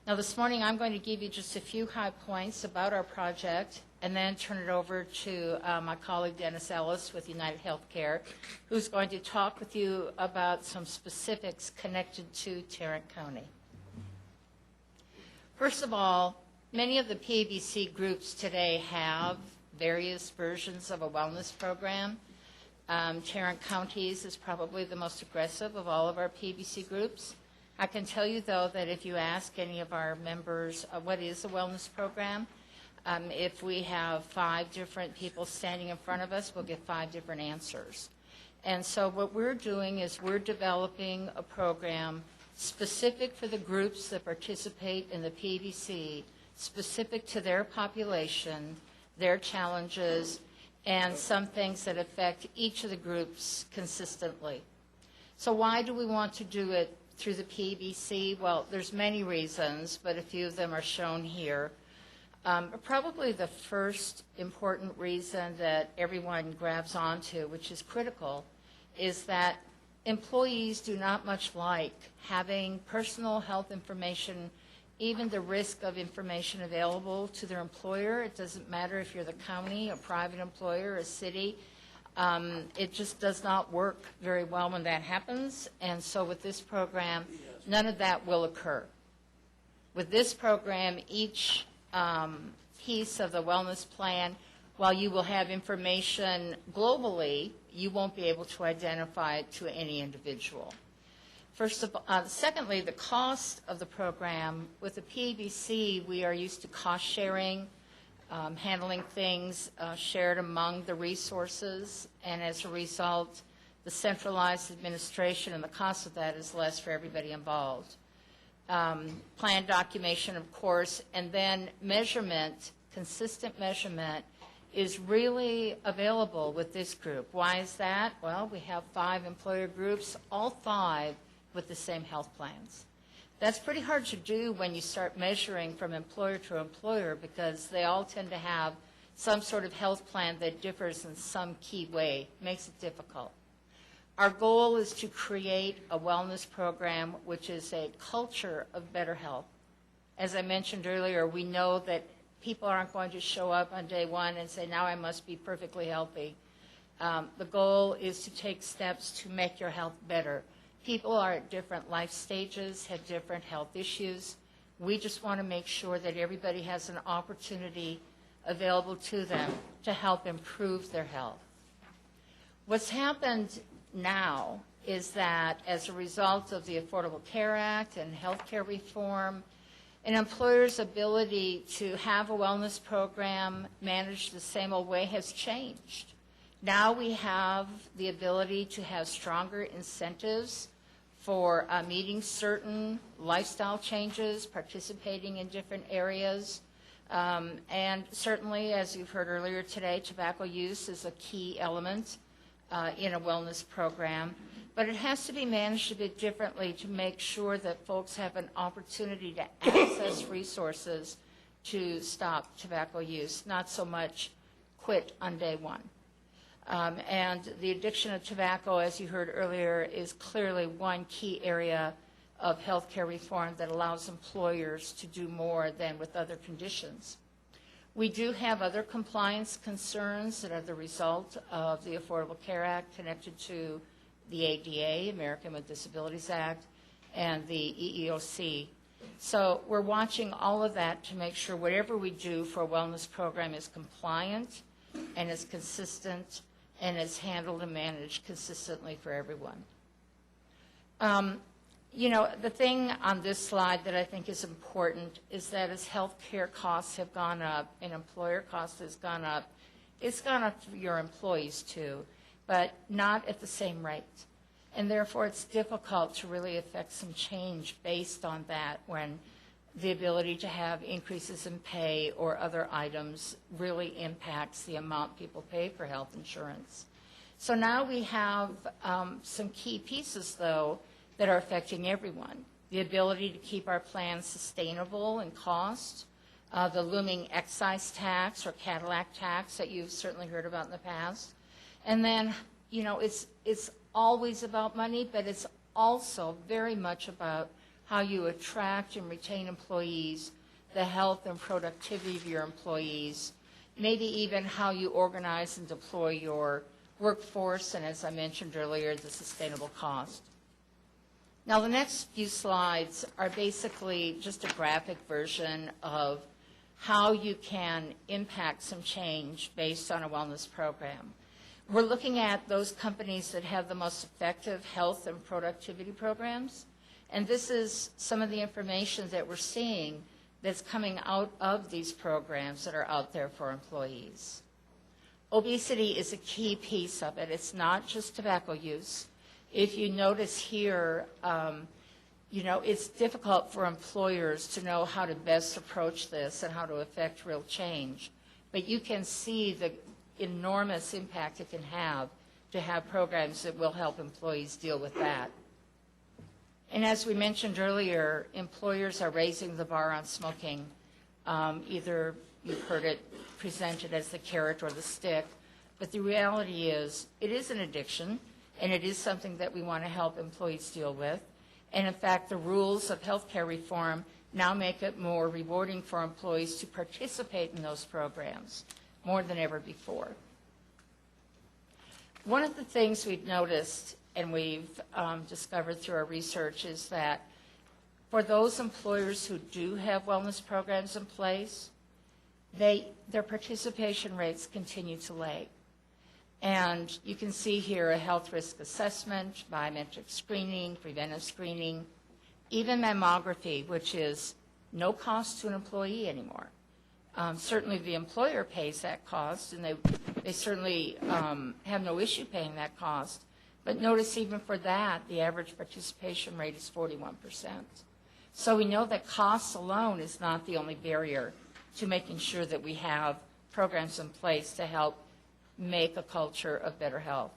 Now this morning I'm going to give you just a few high points about our project and then turn it over to my colleague Dennis Ellis with United Healthcare, who's going to talk with you about some specifics connected to Tarrant County. First of all, many of the PBC groups today have various versions of a wellness program. Tarrant County's is probably the most aggressive of all of our PBC groups. I can tell you, though, that if you ask any of our members what is a wellness program, if we have 5 different people standing in front of us, we'll get 5 different answers. And so what we're doing is we're developing a program specific for the groups that participate in the PBC, specific to their population, their challenges, and some things that affect each of the groups consistently. So why do we want to do it through the PBC? Well, there's many reasons, but a few of them are shown here. Probably the first important reason that everyone grabs onto, which is critical, is that employees do not much like having personal health information, even the risk of information available to their employer. It doesn't matter if you're the county, a private employer, a city. It just does not work very well when that happens. And so with this program, none of that will occur. With this program, each piece of the wellness plan, while you will have information globally, you won't be able to identify it to any individual. Secondly, the cost of the program. With the PBC, we are used to cost sharing, handling things shared among the resources, and as a result, the centralized administration and the cost of that is less for everybody involved. Plan documentation, of course, and then measurement, consistent measurement, is really available with this group. Why is that? Well, we have 5 employer groups, all 5 with the same health plans. That's pretty hard to do when you start measuring from employer to employer because they all tend to have some sort of health plan that differs in some key way. It makes it difficult. Our goal is to create a wellness program which is a culture of better health. As I mentioned earlier, we know that people aren't going to show up on day one and say, now I must be perfectly healthy. The goal is to take steps to make your health better. People are at different life stages, have different health issues. We just want to make sure that everybody has an opportunity available to them to help improve their health. What's happened now is that as a result of the Affordable Care Act and health care reform, an employer's ability to have a wellness program managed the same old way has changed. Now we have the ability to have stronger incentives for meeting certain lifestyle changes, participating in different areas. And certainly, as you've heard earlier today, tobacco use is a key element in a wellness program. But it has to be managed a bit differently to make sure that folks have an opportunity to access resources to stop tobacco use, not so much quit on day one. And the addiction of tobacco, as you heard earlier, is clearly one key area of healthcare reform that allows employers to do more than with other conditions. We do have other compliance concerns that are the result of the Affordable Care Act connected to the ADA, American with Disabilities Act, and the EEOC. So we're watching all of that to make sure whatever we do for a wellness program is compliant and is consistent and is handled and managed consistently for everyone. You know, the thing on this slide that I think is important is that as health care costs have gone up and employer costs has gone up, it's gone up for your employees too, but not at the same rate. And therefore, it's difficult to really affect some change based on that when the ability to have increases in pay or other items really impacts the amount people pay for health insurance. So now we have some key pieces, though, that are affecting everyone. The ability to keep our plans sustainable in cost, the looming excise tax or Cadillac tax that you've certainly heard about in the past. And then, you know, it's always about money, but it's also very much about how you attract and retain employees, the health and productivity of your employees, maybe even how you organize and deploy your workforce, and as I mentioned earlier, the sustainable cost. Now, the next few slides are basically just a graphic version of how you can impact some change based on a wellness program. We're looking at those companies that have the most effective health and productivity programs, and this is some of the information that we're seeing that's coming out of these programs that are out there for employees. Obesity is a key piece of it. It's not just tobacco use. If you notice here, you know, it's difficult for employers to know how to best approach this and how to affect real change. But you can see the enormous impact it can have to have programs that will help employees deal with that. And as we mentioned earlier, employers are raising the bar on smoking. Either you've heard it presented as the carrot or the stick, but the reality is it is an addiction, and it is something that we want to help employees deal with. And in fact, the rules of healthcare reform now make it more rewarding for employees to participate in those programs more than ever before. One of the things we've noticed and we've discovered through our research is that for those employers who do have wellness programs in place, their participation rates continue to lag. And you can see here a health risk assessment, biometric screening, preventive screening, even mammography, which is no cost to an employee anymore. Certainly the employer pays that cost, and they certainly have no issue paying that cost. But notice even for that, the average participation rate is 41%. So we know that cost alone is not the only barrier to making sure that we have programs in place to help make a culture of better health.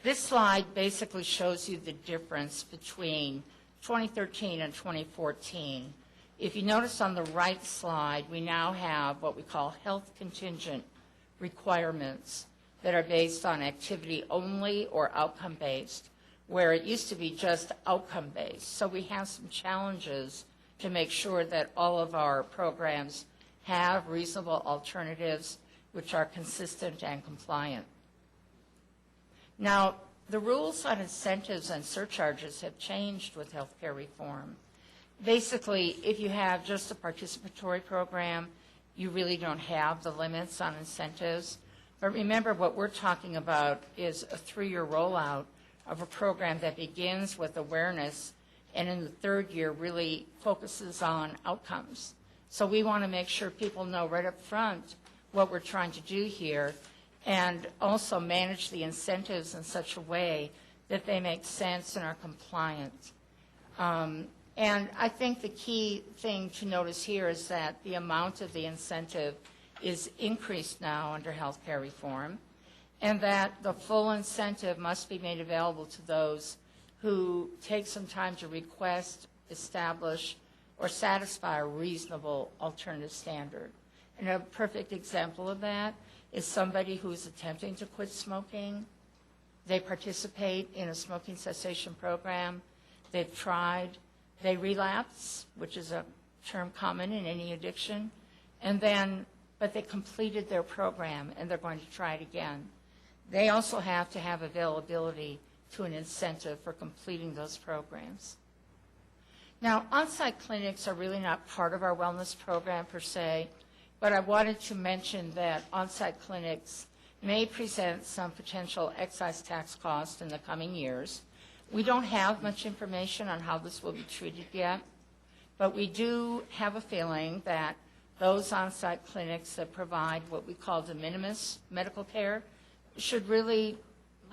This slide basically shows you the difference between 2013 and 2014. If you notice on the right slide, we now have what we call health contingent requirements that are based on activity only or outcome based, where it used to be just outcome based. So we have some challenges to make sure that all of our programs have reasonable alternatives which are consistent and compliant. Now, the rules on incentives and surcharges have changed with healthcare reform. Basically, if you have just a participatory program, you really don't have the limits on incentives. But remember, what we're talking about is a 3-year rollout of a program that begins with awareness and in the 3rd year really focuses on outcomes. So we want to make sure people know right up front what we're trying to do here and also manage the incentives in such a way that they make sense and are compliant. And I think the key thing to notice here is that the amount of the incentive is increased now under health care reform, and that the full incentive must be made available to those who take some time to request, establish, or satisfy a reasonable alternative standard. And a perfect example of that is somebody who's attempting to quit smoking. They participate in a smoking cessation program. They've tried. They relapse, which is a term common in any addiction, but they completed their program and they're going to try it again. They also have to have availability to an incentive for completing those programs. Now, on-site clinics are really not part of our wellness program per se, but I wanted to mention that on-site clinics may present some potential excise tax costs in the coming years. We don't have much information on how this will be treated yet, but we do have a feeling that those on-site clinics that provide what we call de minimis medical care should really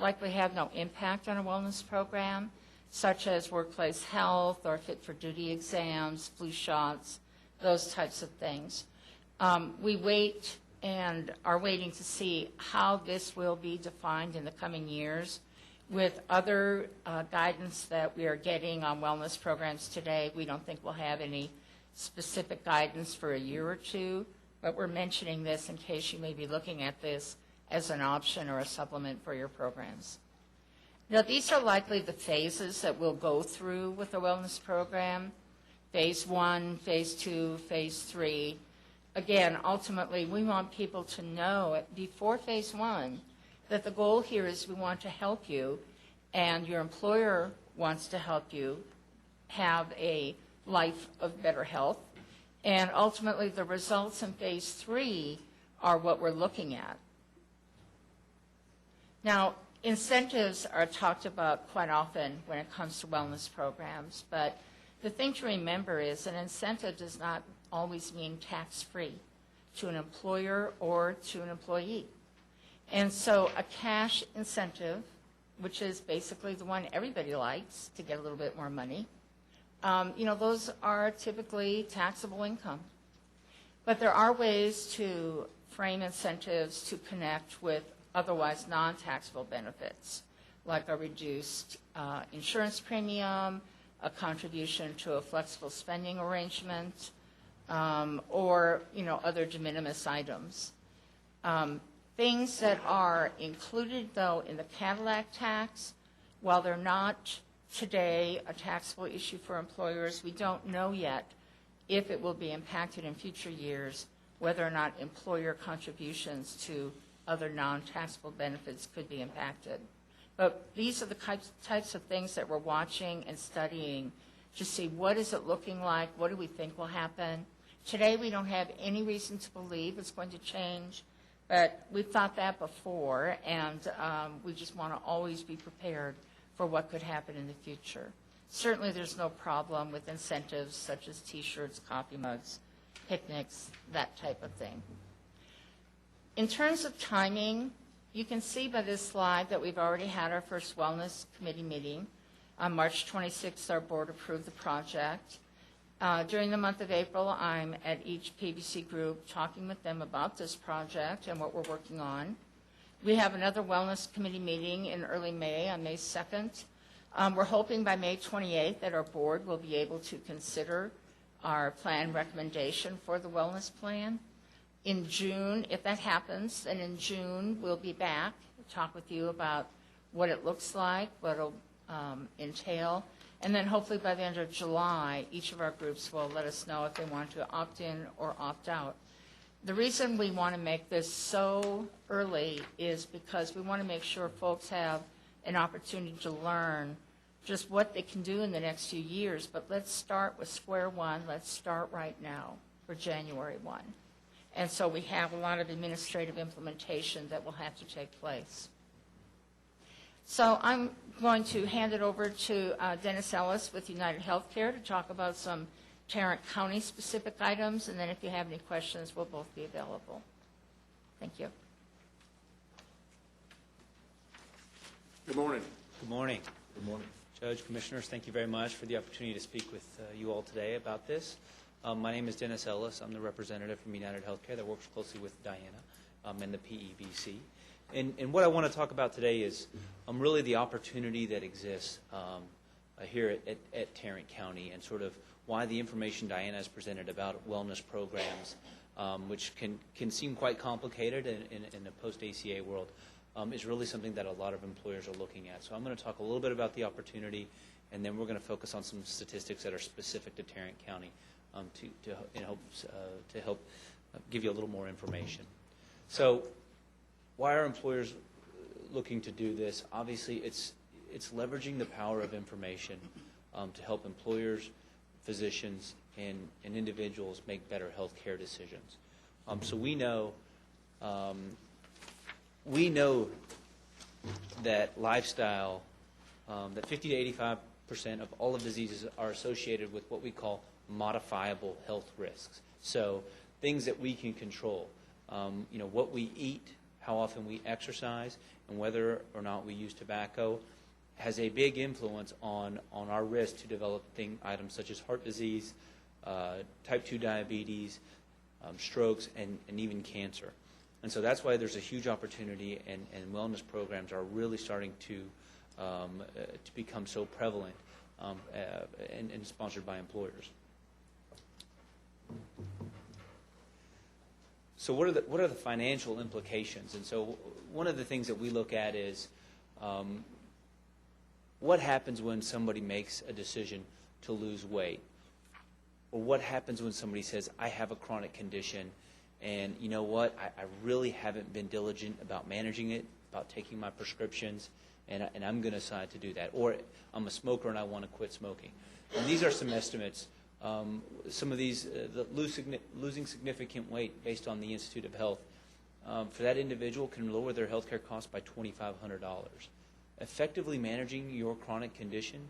likely have no impact on a wellness program, such as workplace health or fit-for-duty exams, flu shots, those types of things. We wait and are waiting to see how this will be defined in the coming years. With other guidance that we are getting on wellness programs today, we don't think we'll have any specific guidance for a year or two, but we're mentioning this in case you may be looking at this as an option or a supplement for your programs. Now, these are likely the phases that we'll go through with the wellness program: phase 1, phase 2, phase 3. Again, ultimately, we want people to know before phase 1 that the goal here is we want to help you, and your employer wants to help you have a life of better health. And ultimately, the results in phase 3 are what we're looking at. Now, incentives are talked about quite often when it comes to wellness programs, but the thing to remember is an incentive does not always mean tax-free to an employer or to an employee. And so a cash incentive, which is basically the one everybody likes to get a little bit more money, those are typically taxable income. But there are ways to frame incentives to connect with otherwise non-taxable benefits, like a reduced insurance premium, a contribution to a flexible spending arrangement, or other de minimis items. Things that are included, though, in the Cadillac tax, while they're not today a taxable issue for employers, we don't know yet if it will be impacted in future years, whether or not employer contributions to other non-taxable benefits could be impacted. But these are the types of things that we're watching and studying to see what is it looking like, what do we think will happen. Today we don't have any reason to believe it's going to change, but we've thought that before, and we just want to always be prepared for what could happen in the future. Certainly there's no problem with incentives such as T-shirts, coffee mugs, picnics, that type of thing. In terms of timing, you can see by this slide that we've already had our first Wellness Committee meeting. On March 26th, our board approved the project. During the month of April, I'm at each PBC group talking with them about this project and what we're working on. We have another Wellness Committee meeting in early May, on May 2nd. We're hoping by May 28th that our board will be able to consider our plan recommendation for the wellness plan. In June, if that happens, then in June we'll be back to talk with you about what it looks like, what it'll entail, and then hopefully by the end of July, each of our groups will let us know if they want to opt in or opt out. The reason we want to make this so early is because we want to make sure folks have an opportunity to learn just what they can do in the next few years, but let's start with square one. Let's start right now for January 1. And so we have a lot of administrative implementation that will have to take place. So I'm going to hand it over to Dennis Ellis with United Healthcare to talk about some Tarrant County specific items, and then if you have any questions, we'll both be available. Thank you. Good morning. Good morning. Good morning. Judge, Commissioners, thank you very much for the opportunity to speak with you all today about this. My name is Dennis Ellis. I'm the representative from United Healthcare that works closely with Diana and the PEBC. And what I want to talk about today is really the opportunity that exists here at Tarrant County, and sort of why the information Diana has presented about wellness programs, which can seem quite complicated in the post-ACA world, is really something that a lot of employers are looking at. So I'm going to talk a little bit about the opportunity, and then we're going to focus on some statistics that are specific to Tarrant County to help give you a little more information. So why are employers looking to do this? Obviously, it's leveraging the power of information to help employers, physicians, and individuals make better health care decisions. So we know that lifestyle, that 50 to 85% of all of diseases are associated with what we call modifiable health risks. So things that we can control, what we eat, how often we exercise, and whether or not we use tobacco has a big influence on our risk to develop items such as heart disease, type 2 diabetes, strokes, and even cancer. And so that's why there's a huge opportunity, and wellness programs are really starting to become so prevalent and sponsored by employers. So what are the financial implications? And so one of the things that we look at is what happens when somebody makes a decision to lose weight? Or what happens when somebody says, I have a chronic condition, and you know what, I really haven't been diligent about managing it, about taking my prescriptions, and I'm going to decide to do that. Or I'm a smoker and I want to quit smoking. And these are some estimates. Some of these, losing significant weight based on the Institute of Health, for that individual can lower their health care costs by $2,500. Effectively managing your chronic condition,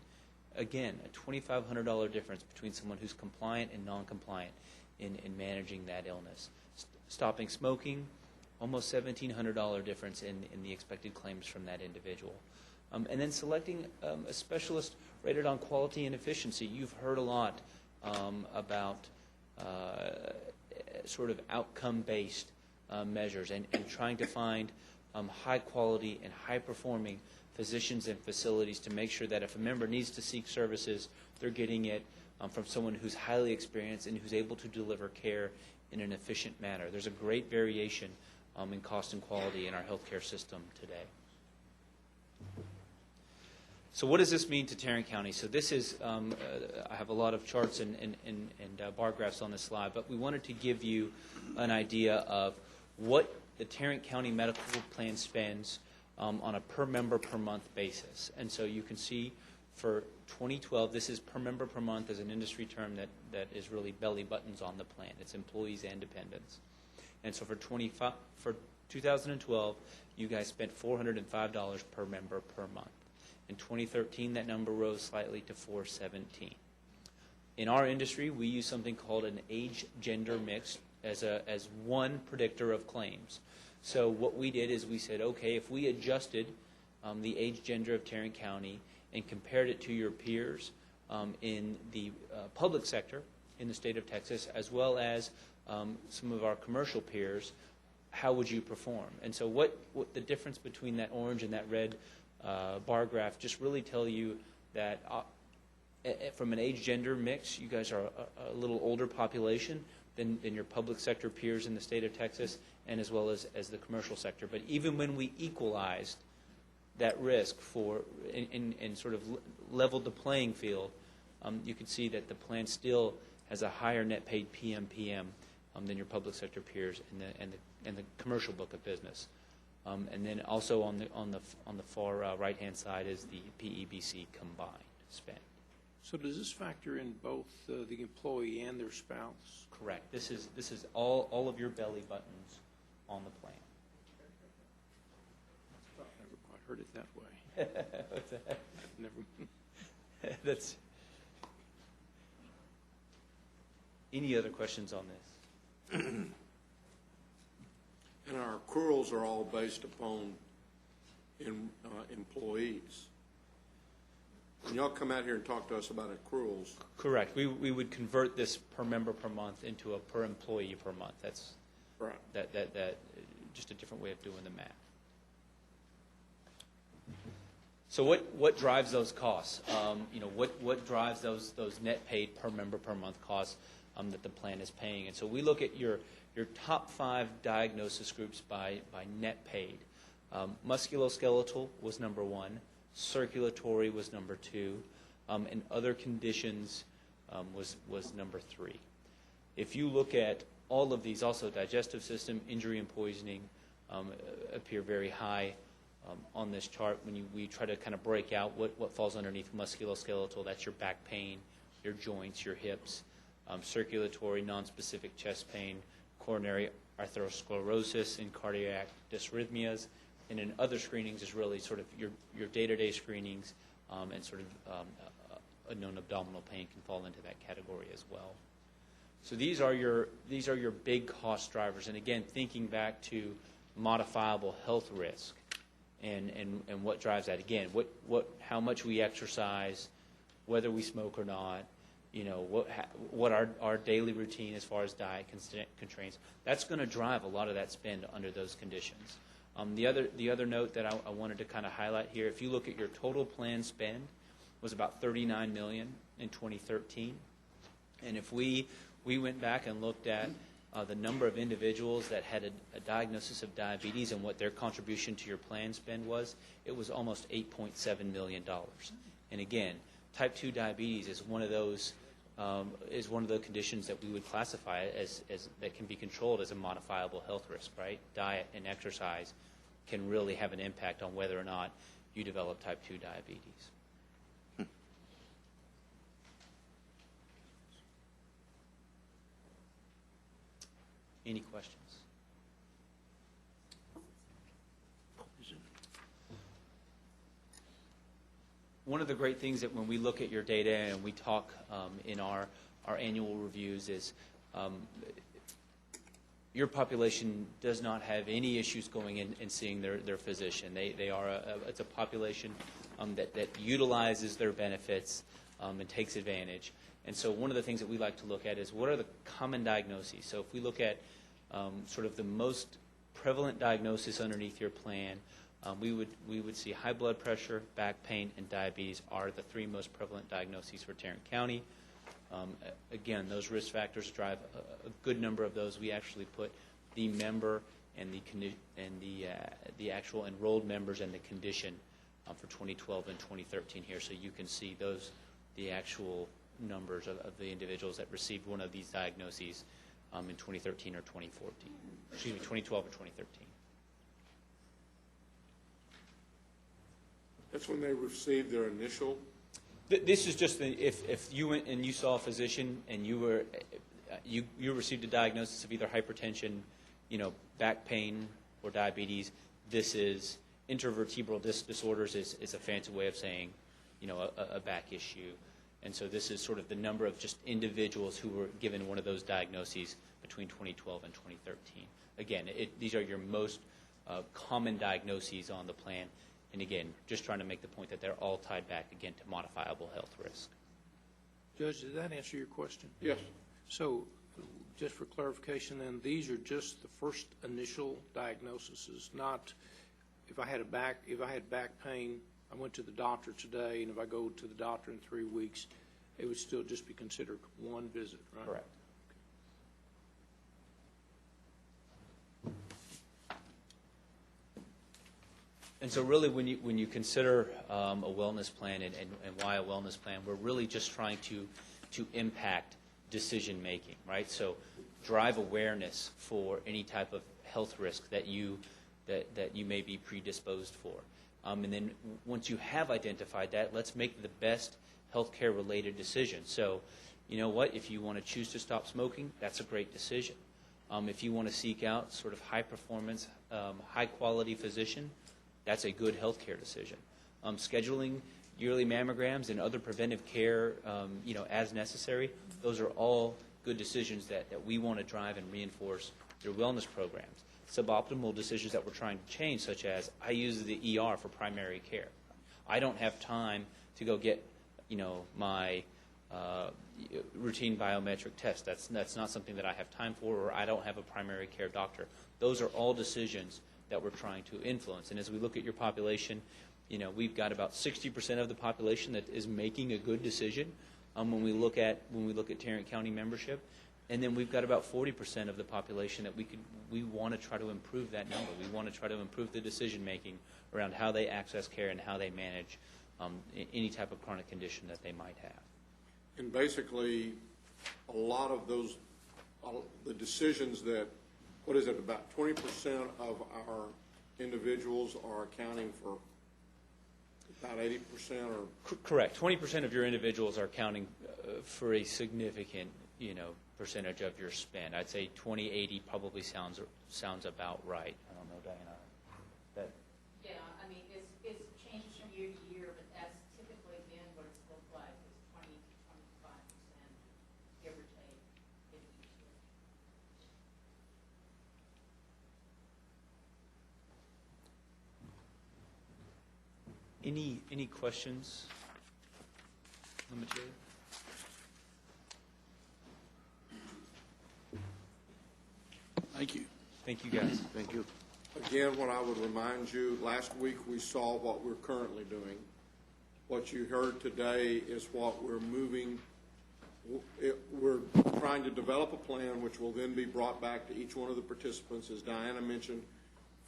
again, a $2,500 difference between someone who's compliant and non-compliant in managing that illness. Stopping smoking, almost $1,700 difference in the expected claims from that individual. And then selecting a specialist rated on quality and efficiency. You've heard a lot about sort of outcome-based measures and trying to find high-quality and high-performing physicians and facilities to make sure that if a member needs to seek services, they're getting it from someone who's highly experienced and who's able to deliver care in an efficient manner. There's a great variation in cost and quality in our healthcare system today. So what does this mean to Tarrant County? So this is, I have a lot of charts and bar graphs on this slide, but we wanted to give you an idea of what the Tarrant County Medical Plan spends on a per member per month basis. And so you can see for 2012, this is per member per month as an industry term that is really belly buttons on the plan. It's employees and dependents. And so for 2012, you guys spent $405 per member per month. In 2013, that number rose slightly to $417. In our industry, we use something called an age-gender mix as one predictor of claims. So what we did is we said, okay, if we adjusted the age-gender of Tarrant County and compared it to your peers in the public sector in the state of Texas, as well as some of our commercial peers, how would you perform? And so what the difference between that orange and that red bar graph just really tell you that from an age-gender mix, you guys are a little older population than your public sector peers in the state of Texas, and as well as the commercial sector. But even when we equalized that risk and sort of leveled the playing field, you can see that the plan still has a higher net paid PMPM than your public sector peers and the commercial book of business. And then also on the far right-hand side is the PEBC combined spend. So does this factor in both the employee and their spouse? Correct. This is all of your belly buttons on the plan. I've never quite heard it that way. What's that? Never. That's. Any other questions on this? And our accruals are all based upon employees. And y'all come out here and talk to us about accruals. Correct. We would convert this per member per month into a per employee per month. That's right. That just a different way of doing the math. So what drives those costs? What drives those net paid per member per month costs that the plan is paying? And so we look at your top 5 diagnosis groups by net paid. Musculoskeletal was number 1. Circulatory was number 2. And other conditions was number 3. If you look at all of these, also digestive system, injury and poisoning appear very high on this chart. When we try to kind of break out what falls underneath musculoskeletal, that's your back pain, your joints, your hips, circulatory, nonspecific chest pain, coronary atherosclerosis, and cardiac dysrhythmias. And in other screenings is really sort of your day-to-day screenings, and sort of a known abdominal pain can fall into that category as well. So these are your big cost drivers. And again, thinking back to modifiable health risk and what drives that. Again, how much we exercise, whether we smoke or not, what our daily routine as far as diet constraints. That's going to drive a lot of that spend under those conditions. The other note that I wanted to kind of highlight here, if you look at your total plan spend, was about $39 million in 2013, and if we went back and looked at the number of individuals that had a diagnosis of diabetes and what their contribution to your plan spend was, it was almost $8.7 million. And again, type 2 diabetes is one of those is one of the conditions that we would classify as that can be controlled as a modifiable health risk, right? Diet and exercise can really have an impact on whether or not you develop type 2 diabetes. Any questions? One of the great things that when we look at your data and we talk in our annual reviews is your population does not have any issues going in and seeing their physician. It's a population that utilizes their benefits and takes advantage. And so one of the things that we like to look at is what are the common diagnoses. So if we look at sort of the most prevalent diagnosis underneath your plan, we would see high blood pressure, back pain, and diabetes are the 3 most prevalent diagnoses for Tarrant County. Again, those risk factors drive a good number of those. We actually put the member and the actual enrolled members and the condition for 2012 and 2013 here, so you can see the actual numbers of the individuals that received one of these diagnoses in 2013 or 2014. Excuse me, 2012 or 2013. That's when they received their initial. This is just if you went and you saw a physician and you received a diagnosis of either hypertension, back pain, or diabetes. This is intervertebral disc disorders is a fancy way of saying, a back issue. And so this is sort of the number of just individuals who were given one of those diagnoses between 2012 and 2013. Again, these are your most common diagnoses on the plan. And again, just trying to make the point that they're all tied back, again, to modifiable health risk. Judge, did that answer your question? Yes. So just for clarification then, these are just the first initial diagnoses, not if I had back pain, I went to the doctor today, and if I go to the doctor in 3 weeks, it would still just be considered one visit, right? Correct. And so really when you consider a wellness plan and why a wellness plan, we're really just trying to impact decision making, right? So drive awareness for any type of health risk that you may be predisposed for. And then once you have identified that, let's make the best healthcare related decision. So you know what, if you want to choose to stop smoking, that's a great decision. If you want to seek out sort of high performance, high quality physician, that's a good healthcare decision. Scheduling yearly mammograms and other preventive care, as necessary, those are all good decisions that we want to drive and reinforce through wellness programs. Suboptimal decisions that we're trying to change, such as I use the ER for primary care. I don't have time to go get my routine biometric test. That's not something that I have time for, or I don't have a primary care doctor. Those are all decisions that we're trying to influence. And as we look at your population, we've got about 60% of the population that is making a good decision when we look at Tarrant County membership. And then we've got about 40% of the population that we want to try to improve that number. We want to try to improve the decision making around how they access care and how they manage any type of chronic condition that they might have. And basically, a lot of the decisions that, about 20% of our individuals are accounting for about 80% or? Correct. 20% of your individuals are accounting for a significant, percentage of your spend. I'd say 20-80 probably sounds about right. I don't know, Diana. Yeah, I mean, it changes from year to year, but that's typically been what it's looked like, is 20 to 25%, give or take, in each year. Any questions on the material? Thank you. Thank you, guys. Thank you. Again, what I would remind you, last week we saw what we're currently doing. What you heard today is what we're moving. We're trying to develop a plan which will then be brought back to each one of the participants, as Diana mentioned,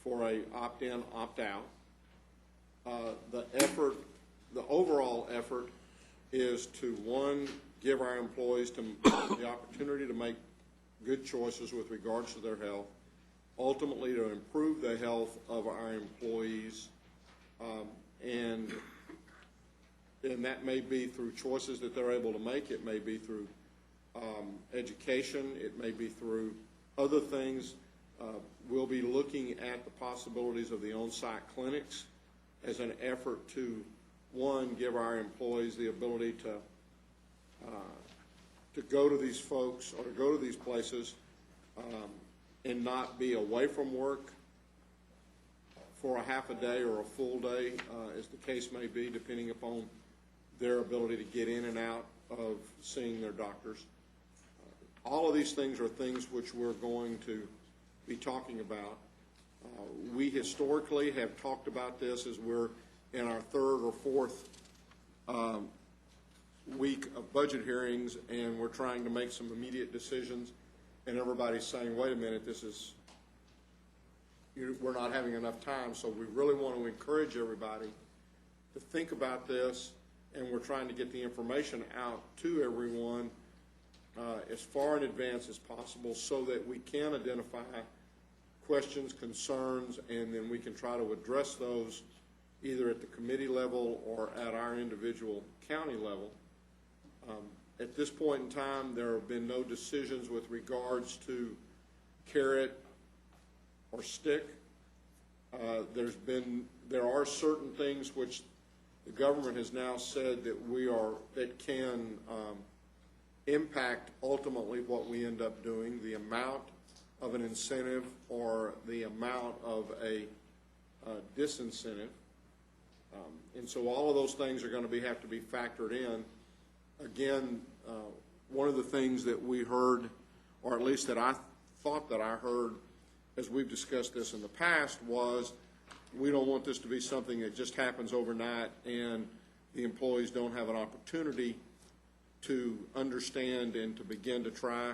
for a opt-in, opt-out. The overall effort is to, one, give our employees the opportunity to make good choices with regards to their health, ultimately to improve the health of our employees, and that may be through choices that they're able to make. It may be through education. It may be through other things. We'll be looking at the possibilities of the on-site clinics as an effort to, one, give our employees the ability to go to these folks or to go to these places and not be away from work for a half a day or a full day, as the case may be, depending upon their ability to get in and out of seeing their doctors. All of these things are things which we're going to be talking about. We historically have talked about this as we're in our third or fourth week of budget hearings, and we're trying to make some immediate decisions, and everybody's saying, wait a minute, we're not having enough time. So we really want to encourage everybody to think about this, and we're trying to get the information out to everyone as far in advance as possible so that we can identify questions, concerns, and then we can try to address those either at the committee level or at our individual county level. At this point in time, there have been no decisions with regards to carrot or stick. There are certain things which the government has now said that can impact ultimately what we end up doing, the amount of an incentive or the amount of a disincentive. And so all of those things are going to have to be factored in. Again, one of the things that we heard, or at least that I thought that I heard as we've discussed this in the past, was we don't want this to be something that just happens overnight and the employees don't have an opportunity to understand and to begin to try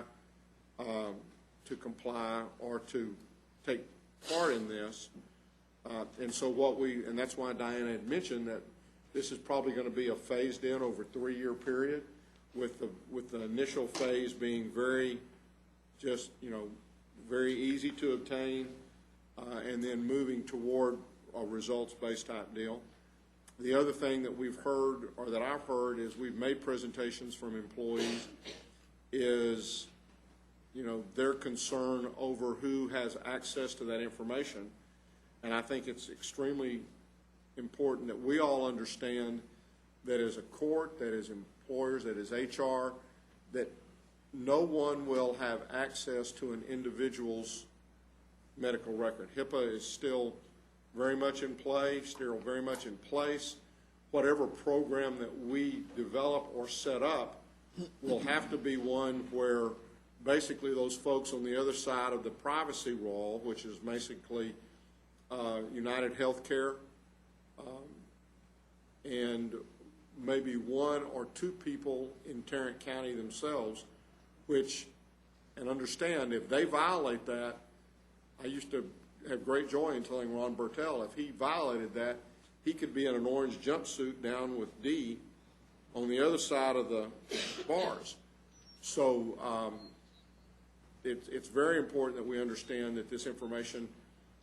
to comply or to take part in this. And so and that's why Diana had mentioned that this is probably going to be a phased in over a 3-year period, with the initial phase being very easy to obtain, and then moving toward a results-based type deal. The other thing that we've heard, or that I've heard, is we've made presentations from employees, is their concern over who has access to that information. And I think it's extremely important that we all understand that as a court, that as employers, that as HR, that no one will have access to an individual's medical record. HIPAA is still very much in play, still very much in place. whatever program that we develop or set up will have to be one where basically those folks on the other side of the privacy wall, which is basically United Healthcare, and maybe one or two people in Tarrant County themselves, which, and understand, if they violate that, I used to have great joy in telling Ron Bertel, if he violated that, he could be in an orange jumpsuit down with D on the other side of the bars. So it's very important that we understand that this information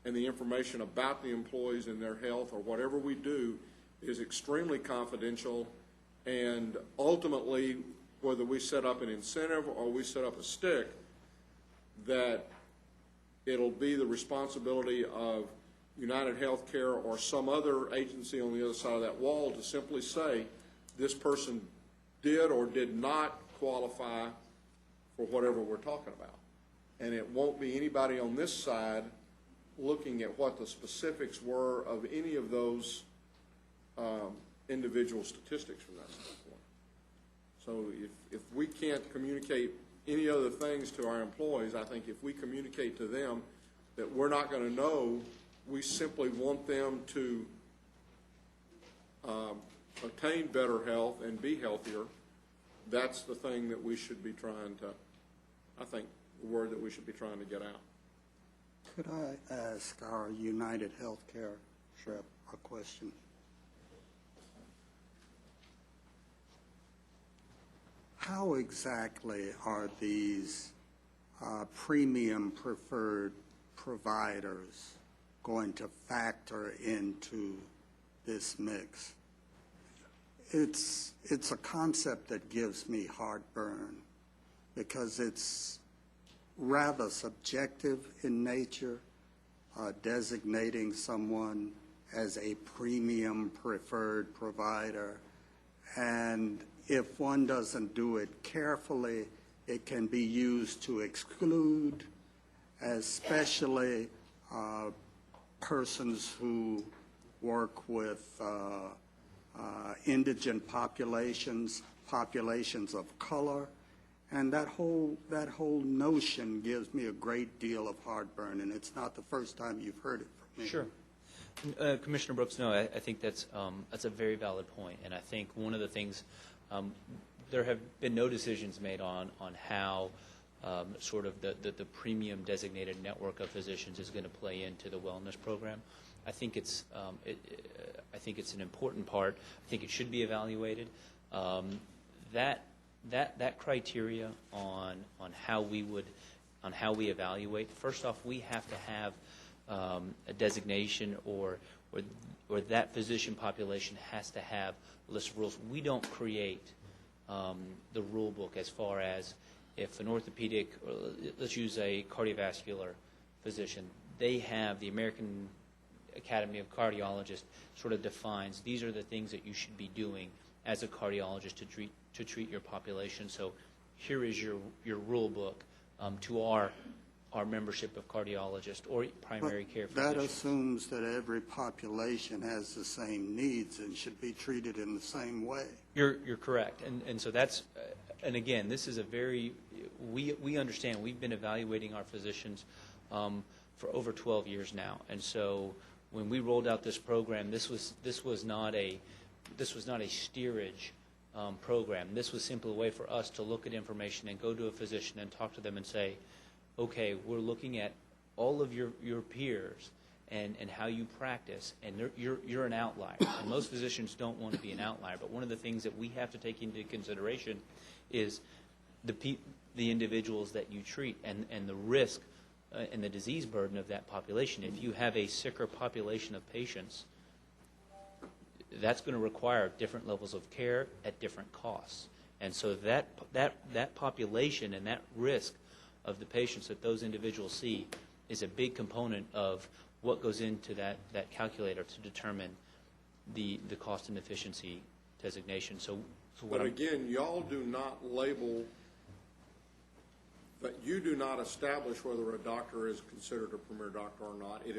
and the information about the employees and their health or whatever we do is extremely confidential, and ultimately, whether we set up an incentive or we set up a stick, that it'll be the responsibility of United Healthcare or some other agency on the other side of that wall to simply say, this person did or did not qualify for whatever we're talking about. And it won't be anybody on this side looking at what the specifics were of any of those individual statistics from that standpoint. So if we can't communicate any other things to our employees, I think if we communicate to them that we're not going to know, we simply want them to attain better health and be healthier, that's the thing that we should be trying to, I think, the word that we should be trying to get out. Could I ask our United Healthcare rep a question? How exactly are these premium preferred providers going to factor into this mix? It's a concept that gives me heartburn because it's rather subjective in nature, designating someone as a premium preferred provider. And if one doesn't do it carefully, it can be used to exclude, especially persons who work with indigent populations, populations of color. And that whole notion gives me a great deal of heartburn, and it's not the first time you've heard it from me. Sure. Commissioner Brooks, no, I think that's a very valid point, and I think one of the things, there have been no decisions made on how sort of the premium designated network of physicians is going to play into the wellness program. I think it's an important part. I think it should be evaluated. That criteria on how we evaluate. First off, we have to have a designation, or that physician population has to have a list of rules. We don't create the rule book as far as if an orthopedic, or let's use a cardiovascular physician, they have the American Academy of Cardiologists sort of defines these are the things that you should be doing as a cardiologist to treat your population. So here is your rule book to our membership of cardiologists or primary care physicians. That assumes that every population has the same needs and should be treated in the same way. You're correct, and so that's and again, this is a very we understand. We've been evaluating our physicians for over 12 years now, and so when we rolled out this program, this was not a steerage program. This was simply a way for us to look at information and go to a physician and talk to them and say, okay, we're looking at all of your peers and how you practice, and you're an outlier. And most physicians don't want to be an outlier, but one of the things that we have to take into consideration is the individuals that you treat and the risk and the disease burden of that population. If you have a sicker population of patients, that's going to require different levels of care at different costs. And so that population and that risk of the patients that those individuals see is a big component of what goes into that calculator to determine the cost and efficiency designation. But again, y'all do not label, but you do not establish whether a doctor is considered a premier doctor or not. It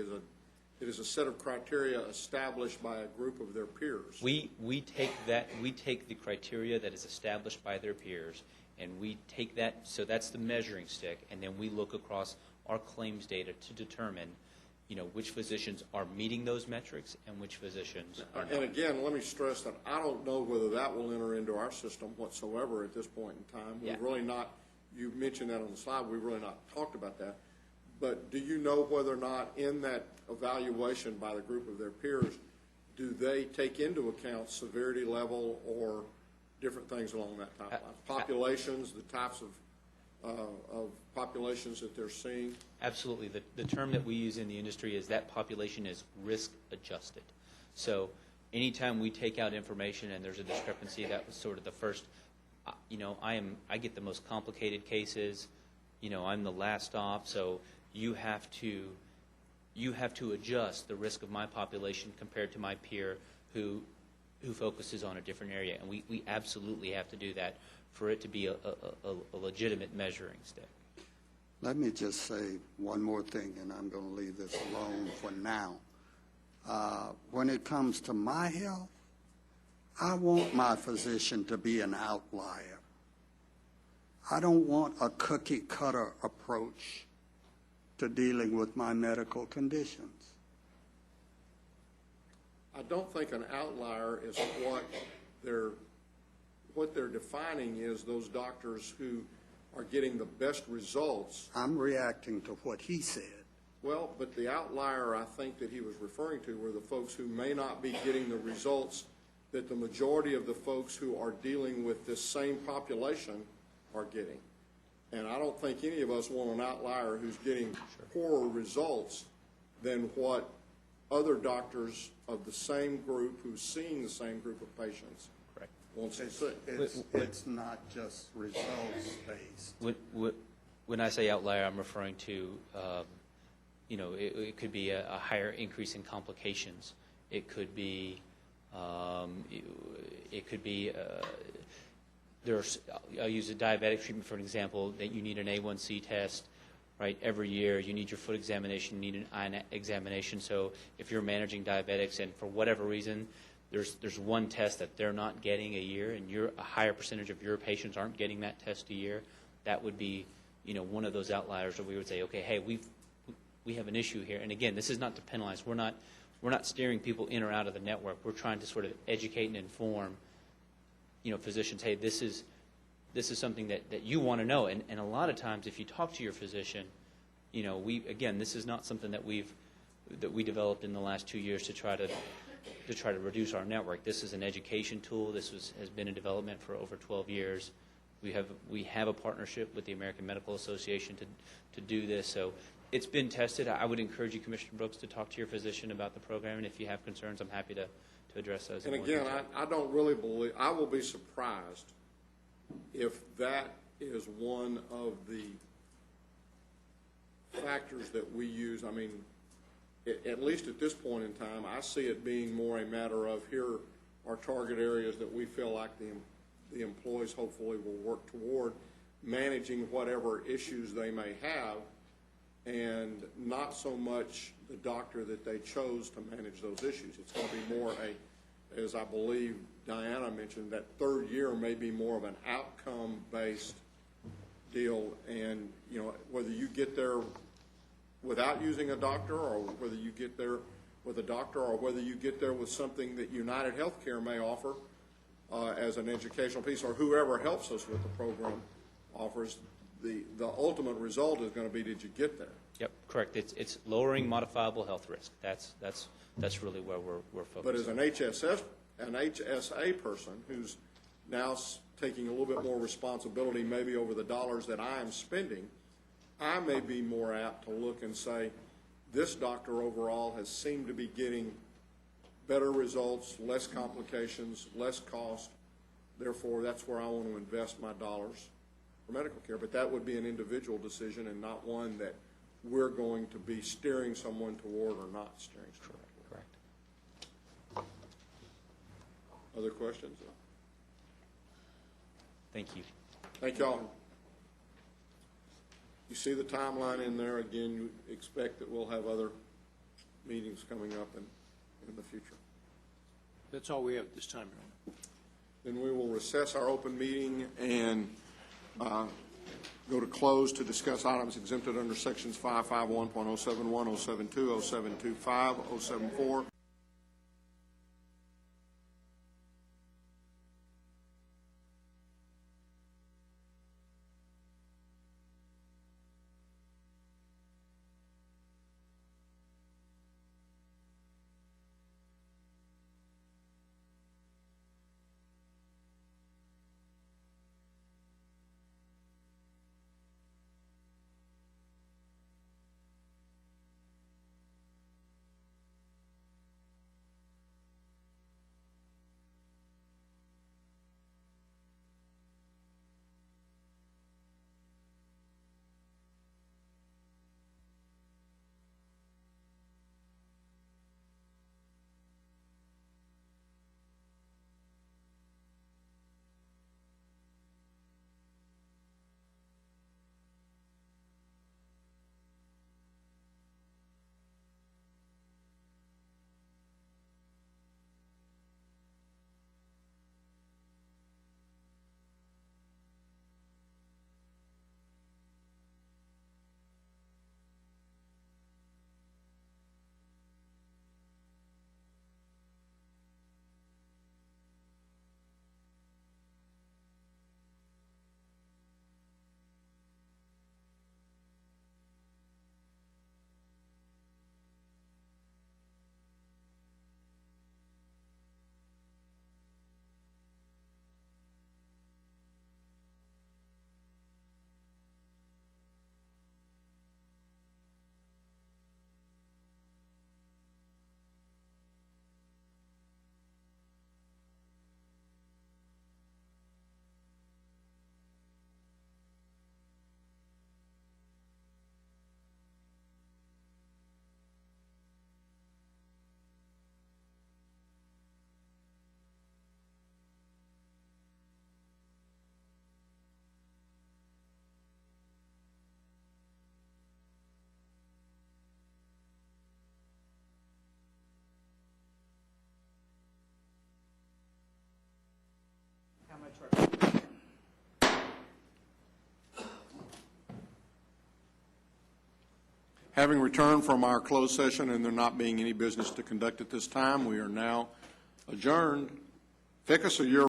It is a set of criteria established by a group of their peers. We take the criteria that is established by their peers, and we take that, so that's the measuring stick, and then we look across our claims data to determine, which physicians are meeting those metrics and which physicians are not. And again, let me stress that I don't know whether that will enter into our system whatsoever at this point in time. Yeah. We've really not, you mentioned that on the slide, we've really not talked about that. But do you know whether or not in that evaluation by the group of their peers, do they take into account severity level or different things along that timeline? Populations, the types of populations that they're seeing? Absolutely. The term that we use in the industry is that population is risk adjusted. So anytime we take out information and there's a discrepancy, that was sort of the first, I get the most complicated cases, I'm the last stop, so you have to adjust the risk of my population compared to my peer who focuses on a different area. And we absolutely have to do that for it to be a legitimate measuring stick. Let me just say one more thing, and I'm going to leave this alone for now. When it comes to my health, I want my physician to be an outlier. I don't want a cookie-cutter approach to dealing with my medical conditions. I don't think an outlier is what they're defining is those doctors who are getting the best results. I'm reacting to what he said. Well, but the outlier I think that he was referring to were the folks who may not be getting the results that the majority of the folks who are dealing with this same population are getting. And I don't think any of us want an outlier who's getting poorer results than what other doctors of the same group who's seeing the same group of patients wants to see. It's not just results-based. When I say outlier, I'm referring to, it could be a higher increase in complications. It could be, I'll use a diabetic treatment for an example, that you need an A1C test, right, every year. You need your foot examination, you need an eye examination. So if you're managing diabetics and for whatever reason, there's one test that they're not getting a year and a higher percentage of your patients aren't getting that test a year, that would be, one of those outliers where we would say, okay, hey, we have an issue here. And again, this is not to penalize. We're not steering people in or out of the network. We're trying to sort of educate and inform physicians, hey, this is something that you want to know. And a lot of times if you talk to your physician, this is not something that we developed in the last 2 years to try to reduce our network. This is an education tool. This has been in development for over 12 years. We have a partnership with the American Medical Association to do this. So it's been tested. I would encourage you, Commissioner Brooks, to talk to your physician about the program. And if you have concerns, I'm happy to address those. And again, I don't really believe, I will be surprised if that is one of the factors that we use. I mean, at least at this point in time, I see it being more a matter of here are target areas that we feel like the employees hopefully will work toward managing whatever issues they may have, and not so much the doctor that they chose to manage those issues. It's going to be more as I believe Diana mentioned, that third year may be more of an outcome-based deal, and whether you get there without using a doctor, or whether you get there with a doctor, or whether you get there with something that United Healthcare may offer as an educational piece, or whoever helps us with the program offers, the ultimate result is going to be, did you get there? Yep, correct. It's lowering modifiable health risk. That's really where we're focused. But as an HSA person who's now taking a little bit more responsibility maybe over the dollars that I am spending, I may be more apt to look and say, this doctor overall has seemed to be getting better results, less complications, less cost. Therefore, that's where I want to invest my dollars for medical care. But that would be an individual decision and not one that we're going to be steering someone toward or not steering someone toward. Correct. Other questions? Thank you. Thank y'all. You see the timeline in there. Again, you expect that we'll have other meetings coming up in the future. That's all we have at this time, Your Honor. Then we will recess our open meeting and go to close to discuss items exempted under sections 551.071, 072, 0725, 074. Having returned from our closed session and there not being any business to conduct at this time, we are now adjourned. Ficus, are you